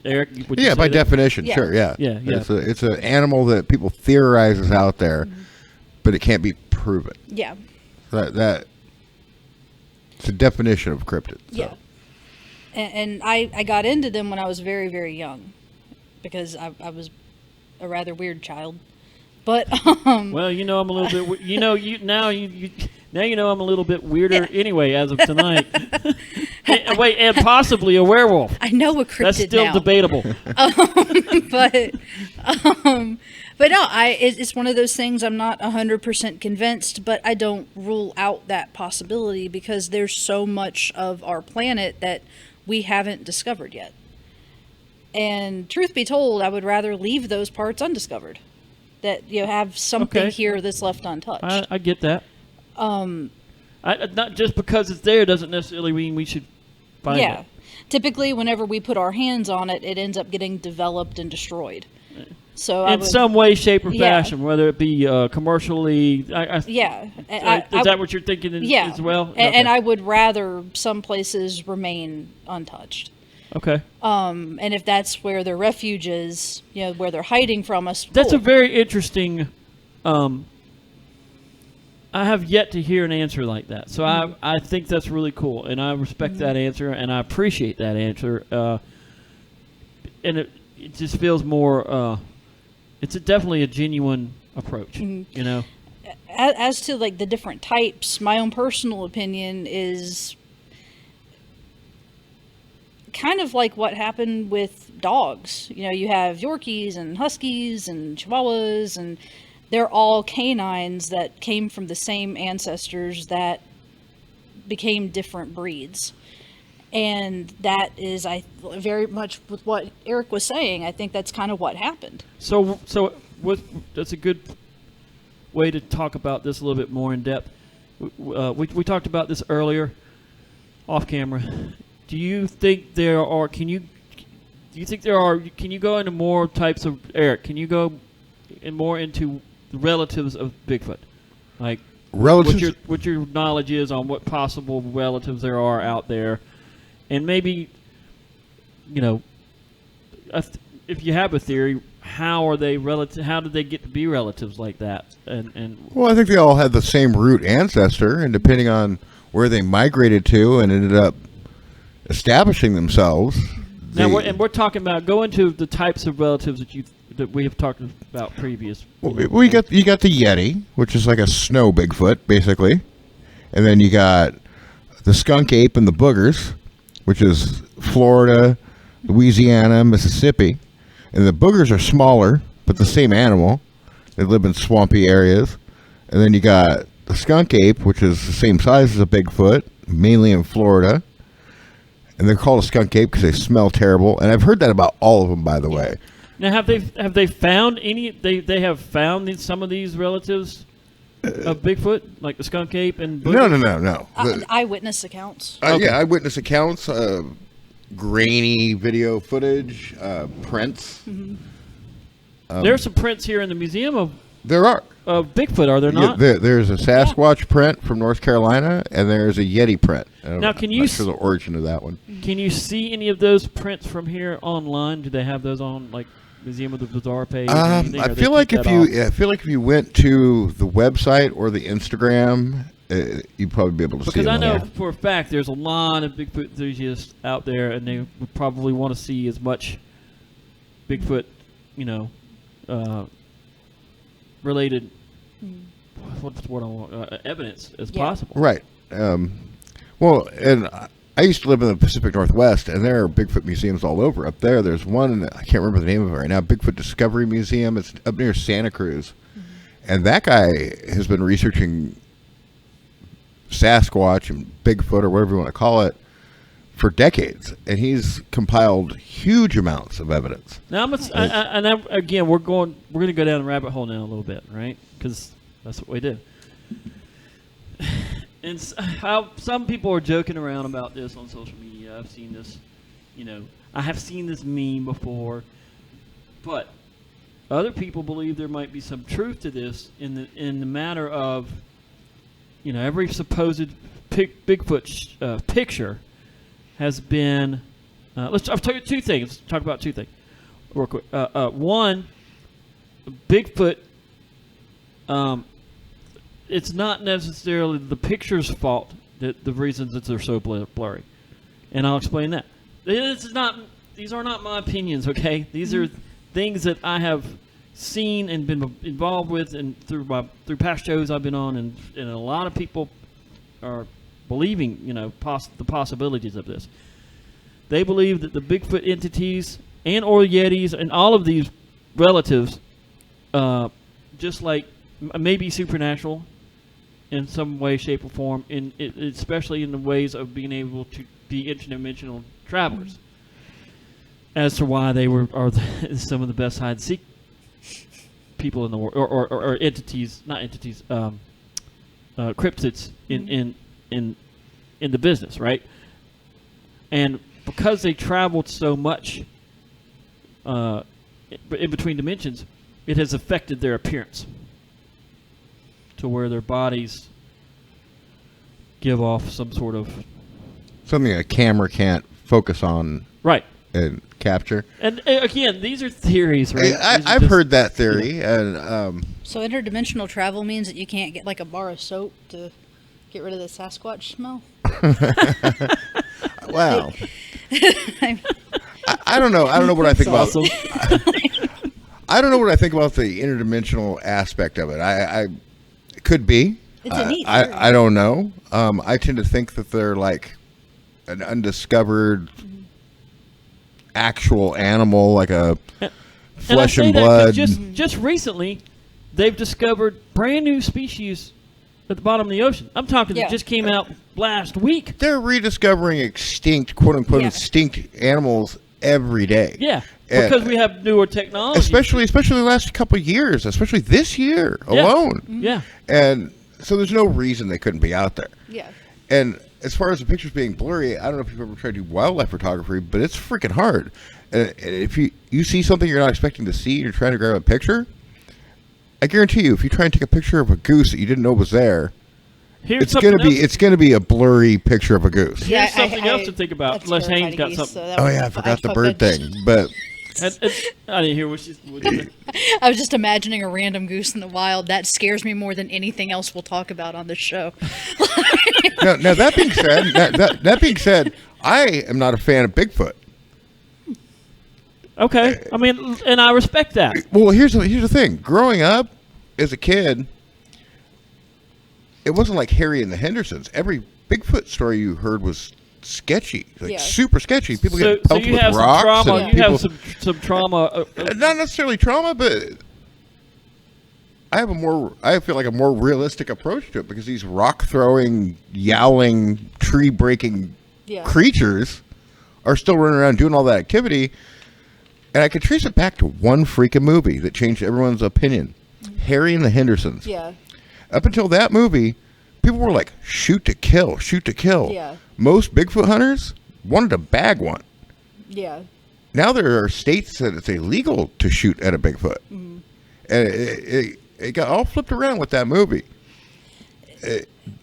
Eric, would you say by that? definition, Yeah. sure, yeah. Yeah. It's an animal that people theorize is out there, but it can't be proven. Yeah. That it's a definition of cryptid. So. Yeah. And I got into them when I was very, very young, because I was a rather weird child. But Well, you know I'm a little bit. Now you know I'm a little bit weirder anyway as of tonight. and possibly a werewolf. I know a cryptid That's still now. debatable. But no, it's one of those things. I'm not 100% convinced, but I don't rule out that possibility because there's so much of our planet that we haven't discovered yet. And truth be told, I would rather leave those parts undiscovered. That have something Okay. here that's left untouched. I get that. Not just because it's there doesn't necessarily mean we should find yeah. it. Typically, whenever we put our hands on it, it ends up getting developed and destroyed. So In some way, shape, or Yeah. fashion, whether it be commercially. yeah. Is that what you're thinking yeah. as well? And Okay. I would rather some places remain untouched. Okay. And if that's where their refuge is, where they're hiding from us, That's a cool. very interesting. I have yet to hear an answer like that, so I think that's really cool, and I respect that answer, and I appreciate that answer. And it just feels more. It's definitely a genuine approach, As to like the different types, my own personal opinion is kind of like what happened with dogs. You have Yorkies and Huskies and Chihuahuas, and they're all canines that came from the same ancestors that became different breeds. And that is, very much with what Eric was saying. I think that's kind of what happened. So that's a good way to talk about this a little bit more in depth. We talked about this earlier, off camera. Do you think there are? Can you go into more types of Eric? Can you go more into the relatives of Bigfoot, like Relatives. what your knowledge is on what possible relatives there are out there, and maybe if you have a theory, how are they relative? How did they get to be relatives like that? And Well, I think they all had the same root ancestor, and depending on where they migrated to and ended up establishing themselves. now we're talking about going to the types of relatives that we have talked about previous. You got the Yeti, which is like a snow Bigfoot, basically, and then you got the skunk ape and the boogers, which is Florida, Louisiana, Mississippi, and the boogers are smaller but the same animal. They live in swampy areas, and then you got the skunk ape, which is the same size as a Bigfoot, mainly in Florida. And they're called a skunk ape because they smell terrible. And I've heard that about all of them, by the way. Now, have they found any? They have found some of these relatives of Bigfoot, like the skunk ape and No. Eyewitness accounts. Okay. Yeah, eyewitness accounts, grainy video footage, prints. There's some prints here in the museum There are. of Bigfoot, are there not? There's a Sasquatch print from North Carolina, and there's a Yeti print. Now, can I'm you not sure the origin of that one. Can you see any of those prints from here online? Do they have those on like Museum of the Bizarre page? or anything, or I they feel like keep if that you, off? I feel like if you went to the website or the Instagram, you'd probably be able to see Because I them. know for a fact there's a lot of Bigfoot enthusiasts out there, and they would probably want to see as much Bigfoot, related. What's the word I want? Evidence as possible. Right. Well, and I used to live in the Pacific Northwest, and there are Bigfoot museums all over. Up there, there's one, I can't remember the name of it right now, Bigfoot Discovery Museum. It's up near Santa Cruz. And that guy has been researching Sasquatch and Bigfoot, or whatever you want to call it, for decades. And he's compiled huge amounts of evidence. Now, again, we're going to go down the rabbit hole now a little bit, right? Because that's what we do. And how some people are joking around about this on social media. I've seen this, I have seen this meme before, but other people believe there might be some truth to this in the matter of, every supposed Bigfoot picture has been. I'll tell you two things. Let's talk about two things real quick. One, Bigfoot. It's not necessarily the picture's fault that the reasons that they're so blurry, and I'll explain that. These are not my opinions. Okay, these are things that I have seen and been involved with, and through past shows I've been on, and a lot of people are believing, the possibilities of this. They believe that the Bigfoot entities and or Yetis and all of these relatives, just like maybe supernatural in some way, shape, or form, especially in the ways of being able to be interdimensional travelers. As to why they are some of the best hide and seek people in the world, or entities, not entities, cryptids in the business, right? And because they traveled so much in between dimensions, it has affected their appearance to where their bodies give off some sort of something a camera can't focus on, right, and capture. And again, these are theories, right? I've heard that theory, and So interdimensional travel means that you can't get like a bar of soap to get rid of the Sasquatch smell? wow. I don't know. I don't know what I think about. Awesome. I don't know what I think about the interdimensional aspect of it. I it could be. It's a neat theory. I don't know. I tend to think that they're like an undiscovered actual animal, like a flesh and blood. Just recently, they've discovered brand new species at the bottom of the ocean. I'm talking that just came out last week. They're rediscovering extinct, quote unquote, extinct animals every day. Yeah, because we have newer technology. Especially the last couple of years, especially this year alone. Yeah. And so there's no reason they couldn't be out there. Yeah. And as far as the pictures being blurry, I don't know if you've ever tried to do wildlife photography, but it's freaking hard. And if you see something you're not expecting to see and you're trying to grab a picture, I guarantee you, if you try and take a picture of a goose that you didn't know was there, it's gonna be a blurry picture of a goose. Here's something else to think about. Unless Haynes got something. Oh yeah, I forgot the bird thing. But I didn't hear what you said. I was just imagining a random goose in the wild. That scares me more than anything else we'll talk about on this show. now that being said, I am not a fan of Bigfoot. Okay, I mean, and I respect that. Well, here's the thing. Growing up as a kid, it wasn't like Harry and the Hendersons. Every Bigfoot story you heard was sketchy, super sketcy. People get pelted with rocks. Some trauma. You have some trauma. Not necessarily trauma, but I feel like a more realistic approach to it because these rock throwing, yowling, tree breaking creatures are still running around doing all that activity. And I could trace it back to one freaking movie that changed everyone's opinion. Harry and the Hendersons. Yeah. Up until that movie, people were like, shoot to kill, shoot to kill. Yeah. Most Bigfoot hunters wanted to bag one. Yeah. Now there are states that it's illegal to shoot at a Bigfoot. Mm-hmm. And it got all flipped around with that movie.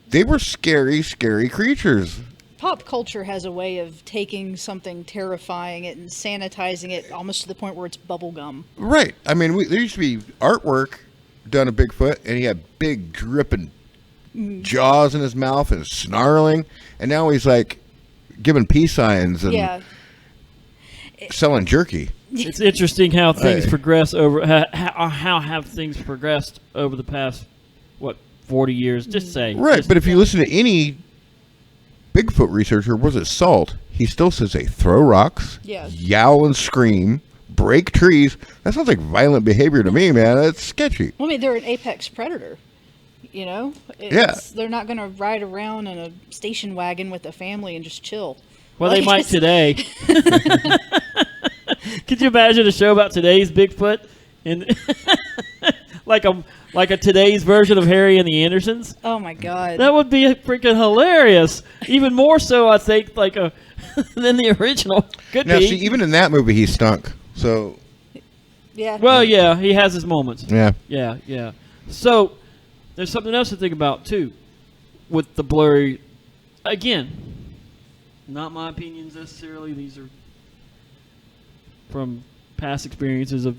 They were scary, scary creatures. Pop culture has a way of taking something, terrifying it, and sanitizing it almost to the point where it's bubblegum. Right. I mean, there used to be artwork done of Bigfoot, and he had big, dripping jaws in his mouth and snarling. And now he's like giving peace signs and selling jerky. It's interesting how things progress over. How have things progressed over the past 40 years? Just say right. But if you listen to any Bigfoot researcher, was it Salt? He still says they throw rocks, yowl and scream, break trees. That sounds like violent behavior to me, man. That's sketchy. Well, I mean, they're an apex predator. You know? They're not going to ride around in a station wagon with a family and just chill. Well, they might today. Could you imagine a show about today's Bigfoot? And like a today's version of Harry and the Andersons? Oh, my God. That would be freaking hilarious. Even more so, I think, than the original. Could now, be. See, even in that movie, he stunk. So. Yeah. Well, yeah, he has his moments. Yeah. Yeah, yeah. So, there's something else to think about, too, with the blurry. Again, not my opinions necessarily. These are from past experiences of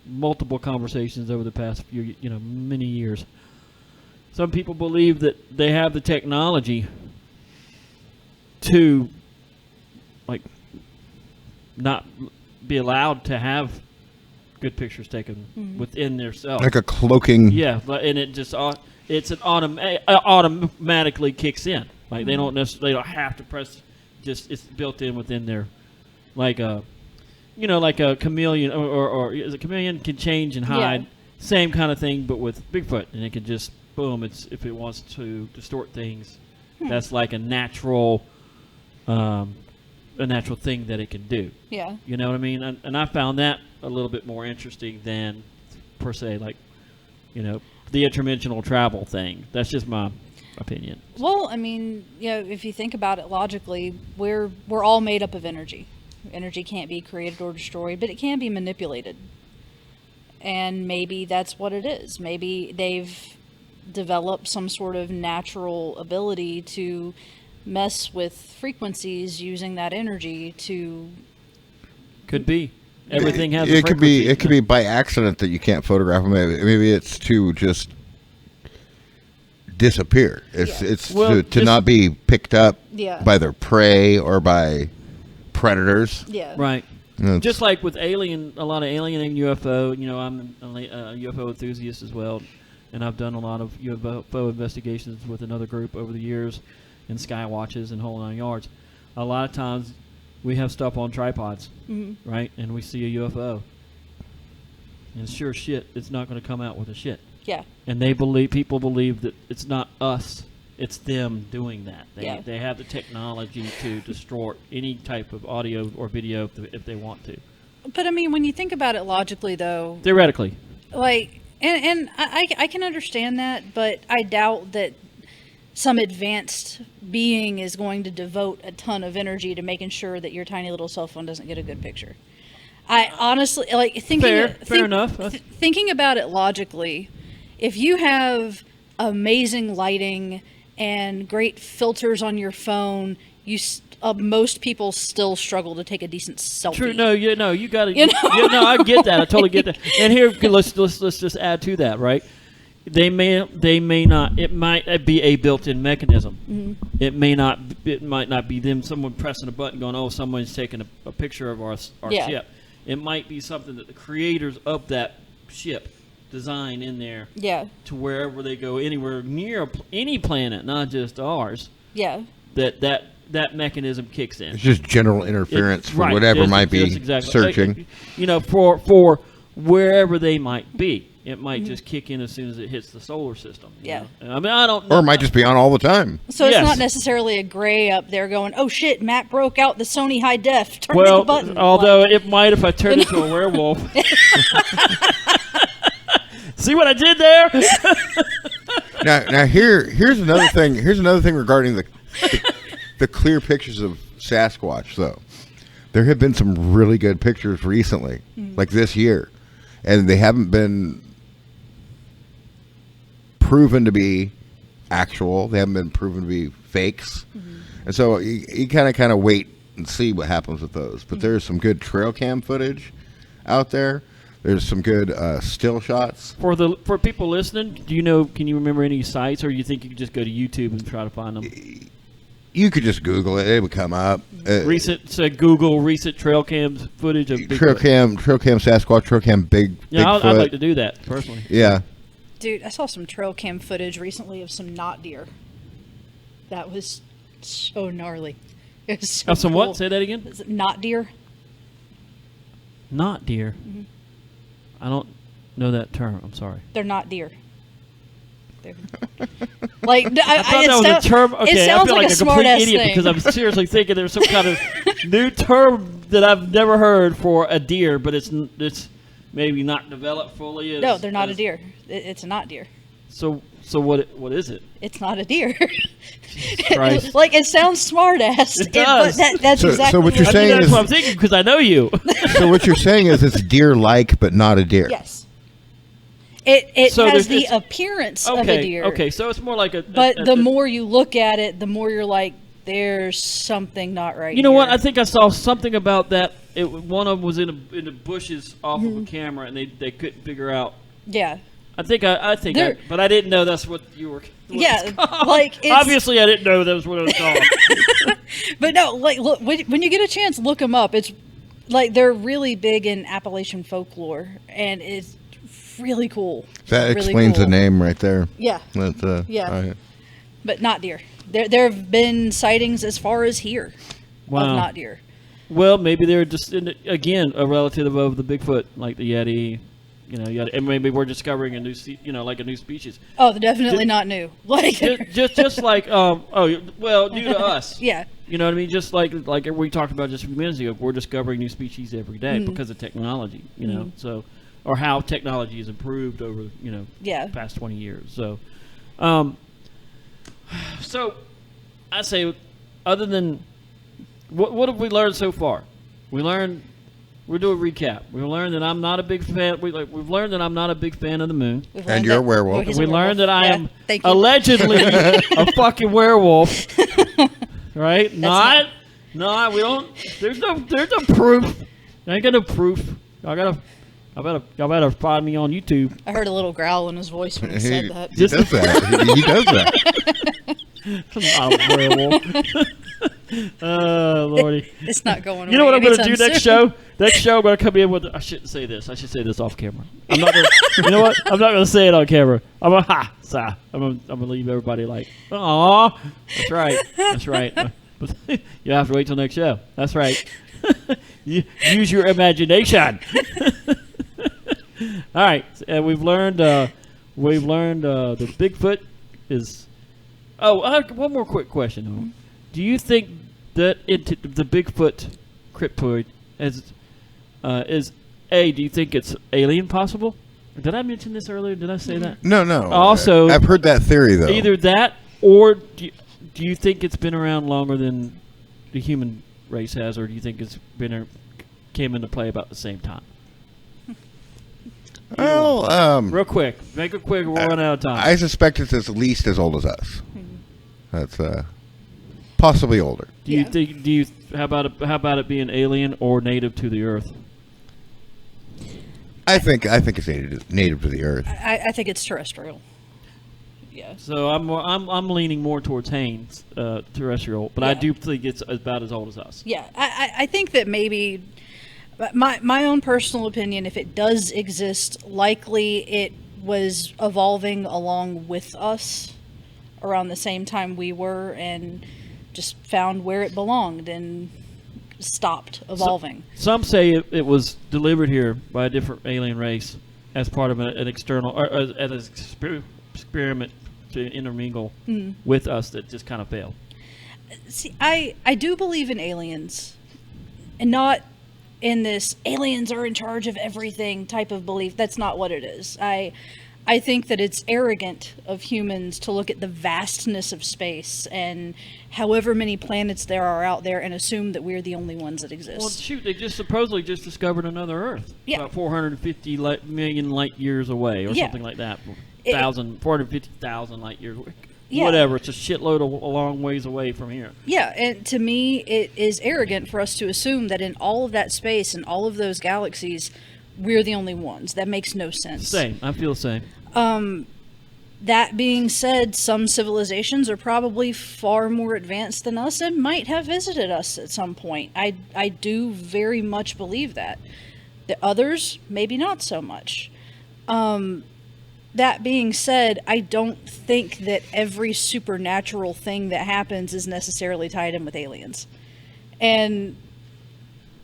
multiple conversations over the past few, many years. Some people believe that they have the technology to, not be allowed to have good pictures taken within themselves. Like a cloaking. Yeah, and it just automatically kicks in. Like they don't have to press. Just it's built in within their, like a chameleon or is a chameleon can change and hide. Yeah. Same kind of thing, but with Bigfoot, and it can just boom. It's if it wants to distort things, that's like a natural thing that it can do. Yeah. You know what I mean? And I found that a little bit more interesting than, per se, like, the interdimensional travel thing. That's just my opinion. Well, I mean, if you think about it logically, we're all made up of energy. Energy can't be created or destroyed, but it can be manipulated. And maybe that's what it is. Maybe they've developed some sort of natural ability to mess with frequencies using that energy to. Could be. Everything has. It could be. It could be by accident that you can't photograph them. Maybe it's to just disappear. It's to not be picked up by their prey or by predators. Yeah. Right. Just like with a lot of alien and UFO. I'm a UFO enthusiast as well, and I've done a lot of UFO investigations with another group over the years, and sky watches and whole 9 yards. A lot of times, we have stuff on tripods, right? And we see a UFO, and sure shit, it's not going to come out with a shit. Yeah. And people believe that it's not us, it's them doing that. They have the technology to distort any type of audio or video if they want to. But I mean, when you think about it logically, though, theoretically, like, and I can understand that, but I doubt that some advanced being is going to devote a ton of energy to making sure that your tiny little cell phone doesn't get a good picture. I honestly, like, fair enough. Thinking about it logically, if you have amazing lighting and great filters on your phone, most people still struggle to take a decent selfie. True. No, you got to. I get that. I totally get that. And here, let's just add to that, right? They may not. It might be a built-in mechanism. Mm-hmm. It might not be them. Someone pressing a button, going, "Oh, someone's taking a picture of our ship." It might be something that the creators of that ship design in there. Yeah. To wherever they go, anywhere near any planet, not just ours. Yeah. That mechanism kicks in. It's just general interference for whatever might be searching. For wherever they might be. It might just kick in as soon as it hits the solar system. Yeah. I mean, I don't know. Or it might just be on all the time. So it's not necessarily a gray up there going, oh shit, Matt broke out the Sony high def. Turn the button. Although it might if I turn into a werewolf. See what I did there? Now here's another thing. Here's another thing regarding the clear pictures of Sasquatch, though. There have been some really good pictures recently, like this year, and they haven't been proven to be actual. They haven't been proven to be fakes, and so you kind of wait and see what happens with those. But there's some good trail cam footage out there. There's some good still shots. For people listening, can you remember any sites, or you think you could just go to YouTube and try to find them? You could just Google it; it would come up. Google recent trail cam footage of Bigfoot. Trail cam Sasquatch, trail cam Bigfoot. I'd like to do that personally. Yeah. Dude, I saw some trail cam footage recently of some knot deer. That was so gnarly. It was so some cool. what? Say that again. Is it knot deer? Knot deer. Mm-hmm. I don't know that term. I'm sorry. They're not deer. Like I thought that was a term. Okay, it sounds I feel like a complete idiot thing. because I'm seriously thinking there's some kind of new term that I've never heard for a deer, but it's maybe not developed fully. No, they're not a deer. It's a not deer. So what is it? It's not a deer. Christ. Like, it sounds smart ass. It does. But that's exactly so what you're saying that's is what I'm thinking because I know you. So what you're saying is it's deer-like but not a deer. Yes. It has the appearance of a deer. Okay, so it's more like a. But the more you look at it, the more you're like, there's something not right. You know what? I think I saw something about that. One of them was in the bushes off of a camera, and they couldn't figure out. Yeah. I think, but I didn't know that's what you were. Like obviously I didn't know that was what it was called. But no, like, look, when you get a chance, look them up. Like, they're really big in Appalachian folklore, and it's really cool. That Really explains cool. the name right there. Yeah, That's, Yeah. but not deer. There have been sightings as far as here Wow. of not deer. Well, maybe they're just again a relative of the Bigfoot, like the Yeti, and maybe we're discovering a new, like a new species. Oh, they're definitely not new. Like, Just like new to us. yeah, You know what I mean? Just like we talked about just a few minutes ago, we're discovering new species every day because of technology. So, or how technology has improved over Yeah. the past 20 years. So, so I say, other than what have we learned so far? We'll do a recap. We learned that I'm not a big fan. We've learned that I'm not a big fan of the moon. We've And learned you're a that- werewolf. he's a We learned that I Yeah, am thank you. allegedly a fucking werewolf. Right? Not. We don't. There's no proof. I ain't got no proof. Y'all better find me on YouTube. I heard a little growl in his voice when he said that. He does that. He does that. I'm not a werewolf. Oh, Lordy. It's not going away. You know what I'm going to do anytime next soon. show? Next show, I'm going to come in with. I shouldn't say this. I should say this off camera. I'm not. Gonna, you know what? I'm not going to say it on camera. I'm going to leave everybody like, aw. That's right. That's right. But you have to wait till next show. That's right. Use your imagination. All right. And we've learned. The Bigfoot is. Oh, I have one more quick question. Do you think that the Bigfoot cryptoid is do you think it's alien possible? Did I mention this earlier? Did I say that? No. Also, I've heard that theory though. Either that, or do you think it's been around longer than the human race has, or do you think it's came into play about the same time? Well, Real quick, make it quick. We're running out of time. I suspect it's at least as old as us. That's possibly older. Do you think? How about it being alien or native to the Earth? I think it's native to the Earth. I think it's terrestrial. Yeah. So I'm leaning more towards Haynes, terrestrial, but I Yeah. do think it's about as old as us. Yeah, I think that maybe my own personal opinion, if it does exist, likely it was evolving along with us around the same time we were, and just found where it belonged and stopped evolving. Some say it was delivered here by a different alien race as part of an external or as an experiment to intermingle with us that just kind of failed. See, I do believe in aliens, and not in this aliens are in charge of everything type of belief. That's not what it is. I think that it's arrogant of humans to look at the vastness of space and however many planets there are out there and assume that we're the only ones that exist. Well, shoot, they just supposedly just discovered another Earth. Yeah. About 450 million light years away, or Yeah. something like that. 450,000 light years away. Yeah. Whatever, it's a shitload of a long ways away from here. Yeah, and to me, it is arrogant for us to assume that in all of that space and all of those galaxies, we're the only ones. That makes no sense. Same, I feel the same. That being said, some civilizations are probably far more advanced than us and might have visited us at some point. I do very much believe that. The others, maybe not so much. That being said, I don't think that every supernatural thing that happens is necessarily tied in with aliens. And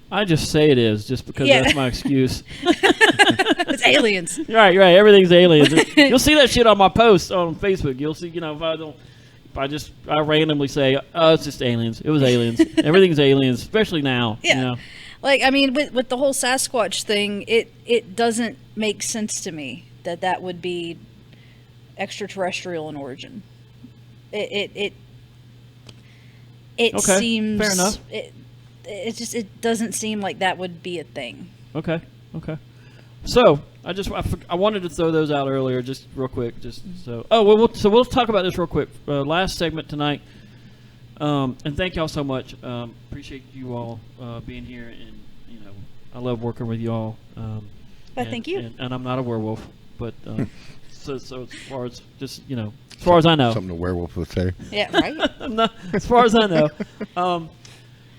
I just say it is, just because Yeah. that's my excuse. it's aliens. Right. Everything's aliens. You'll see that shit on my posts on Facebook. You'll see, if I randomly say, oh, it's just aliens. It was aliens. Everything's aliens, especially now. Yeah. You know? Like, I mean, with the whole Sasquatch thing, it doesn't make sense to me that would be extraterrestrial in origin. It Okay, seems fair enough. It doesn't seem like that would be a thing. Okay. So I wanted to throw those out earlier, just real quick, just so. Oh, well, we'll talk about this real quick. Last segment tonight, and thank y'all so much. Appreciate you all being here, and I love working with y'all. But thank you. And I'm not a werewolf, but so as far as just as far as I know, Something a werewolf would say. Yeah, right. I'm not, as far as I know.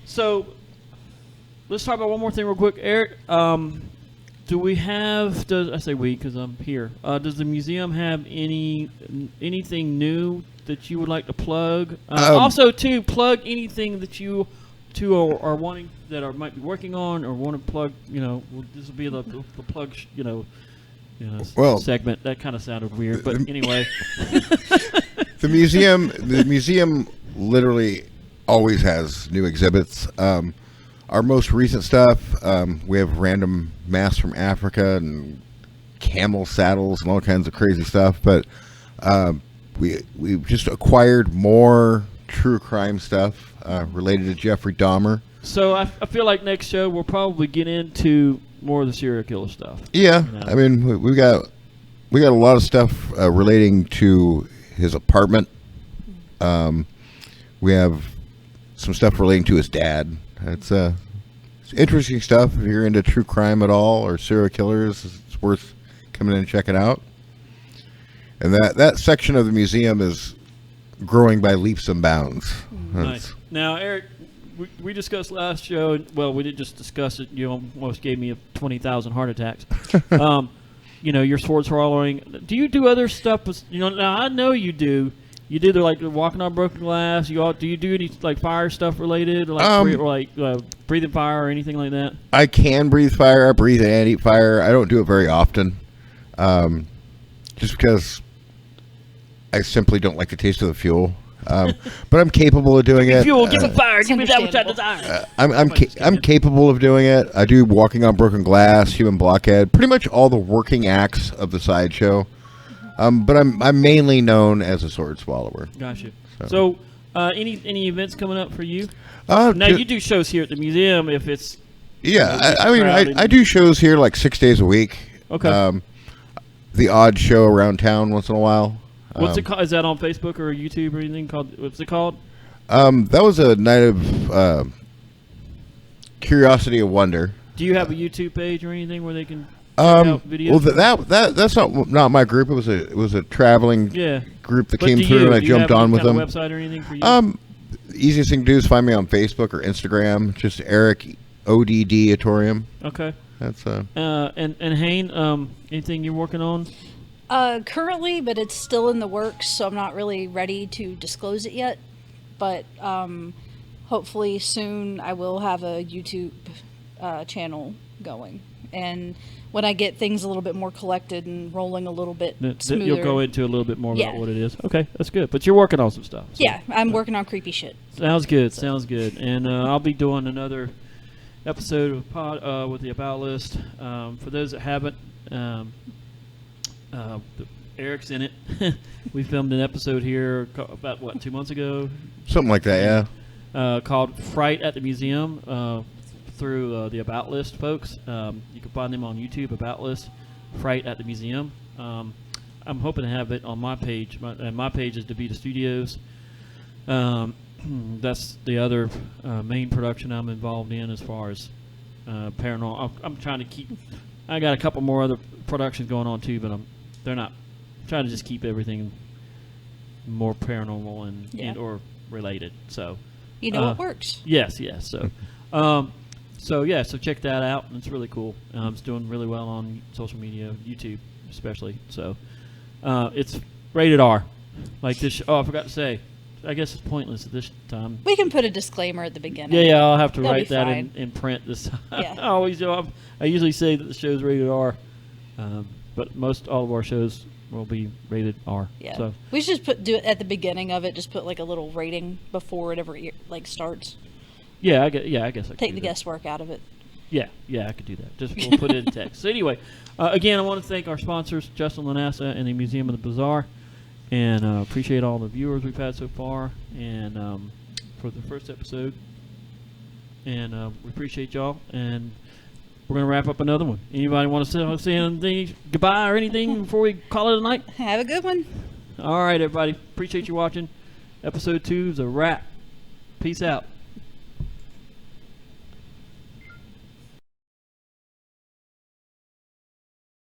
So let's talk about one more thing real quick, Eric. Do we have? I say we because I'm here. Does the museum have anything new that you would like to plug? Also, to plug anything that you two are wanting that might be working on or want to plug. This will be the plug. Segment. That kind of sounded weird, but anyway. The museum literally always has new exhibits. Our most recent stuff, we have random masks from Africa and camel saddles and all kinds of crazy stuff. But we've just acquired more true crime stuff related to Jeffrey Dahmer. So I feel like next show we'll probably get into more of the serial killer stuff. Yeah, I mean we got a lot of stuff relating to his apartment. We have some stuff relating to his dad. It's interesting stuff. If you're into true crime at all or serial killers, it's worth coming in and checking out. And that section of the museum is growing by leaps and bounds. Nice. Now, Eric, we discussed last show. Well, we didn't just discuss it. You almost gave me 20,000 heart attacks. Your sword swallowing. Do you do other stuff? Now I know you do. You do the walking on broken glass. Do you do any fire stuff related, breathing fire or anything like that? I can breathe fire. I breathe and eat fire. I don't do it very often, just because I simply don't like the taste of the fuel. But I'm capable of doing it. Fuel, give me fire. Give me that which I desire. I'm capable of doing it. I do walking on broken glass, human blockhead, pretty much all the working acts of the sideshow. But I'm mainly known as a sword swallower. Gotcha. So any events coming up for you? Now you do shows here at the museum if it's. Yeah, I do shows here 6 days a week. Okay. The odd show around town once in a while. What's it called? Is that on Facebook or YouTube or anything called? What's it called? That was a night of curiosity and wonder. Do you have a YouTube page or anything where they can check out videos? Well, that's not my group. It was a traveling group that came through, and I jumped on with them. Do you have a website or anything for you? The easiest thing to do is find me on Facebook or Instagram. Just Eric ODD Atorium. Okay. That's and Hayne, anything you're working on? Currently, but it's still in the works, so I'm not really ready to disclose it yet. But hopefully soon I will have a YouTube channel going. And when I get things a little bit more collected and rolling a little bit smoother. You'll go into a little bit more about what it is. Okay, that's good. But you're working on some stuff. So. Yeah, I'm working on creepy shit. Sounds good. Sounds good. And I'll be doing another episode of pod with the About List. For those that haven't, Eric's in it. We filmed an episode here about 2 months ago, something like that. Yeah. Called "Fright at the Museum" through the About List folks. You can find them on YouTube. About List, "Fright at the Museum." I'm hoping to have it on my page. My page is DeVita Studios. That's the other main production I'm involved in as far as paranormal. I'm trying to keep. I got a couple more other productions going on too, but they're not. I'm trying to just keep everything more paranormal and or related. So what works. Yes. So so check that out. It's really cool. It's doing really well on social media, YouTube especially. So it's rated R. Like this. I forgot to say. I guess it's pointless at this time. We can put a disclaimer at the beginning. Yeah, I'll have to That'll write be that fine. in print this time. Yeah. I always do. I usually say that the show's rated R, but all of our shows will be rated R. Yeah. So We should just do it at the beginning of it. Just put a little rating before it ever starts. yeah, I guess I could Take do the that. guesswork out of it. Yeah, I could do that. Just we'll put it in text. So anyway, again, I want to thank our sponsors, Justin Lanassa and the Museum of the Bazaar. And appreciate all the viewers we've had so far, and for the first episode. And we appreciate y'all. And we're gonna wrap up another one. Anybody want to say anything, goodbye or anything before we call it a night? Have a good one. All right, everybody. Appreciate you watching. Episode 2 is a wrap. Peace out.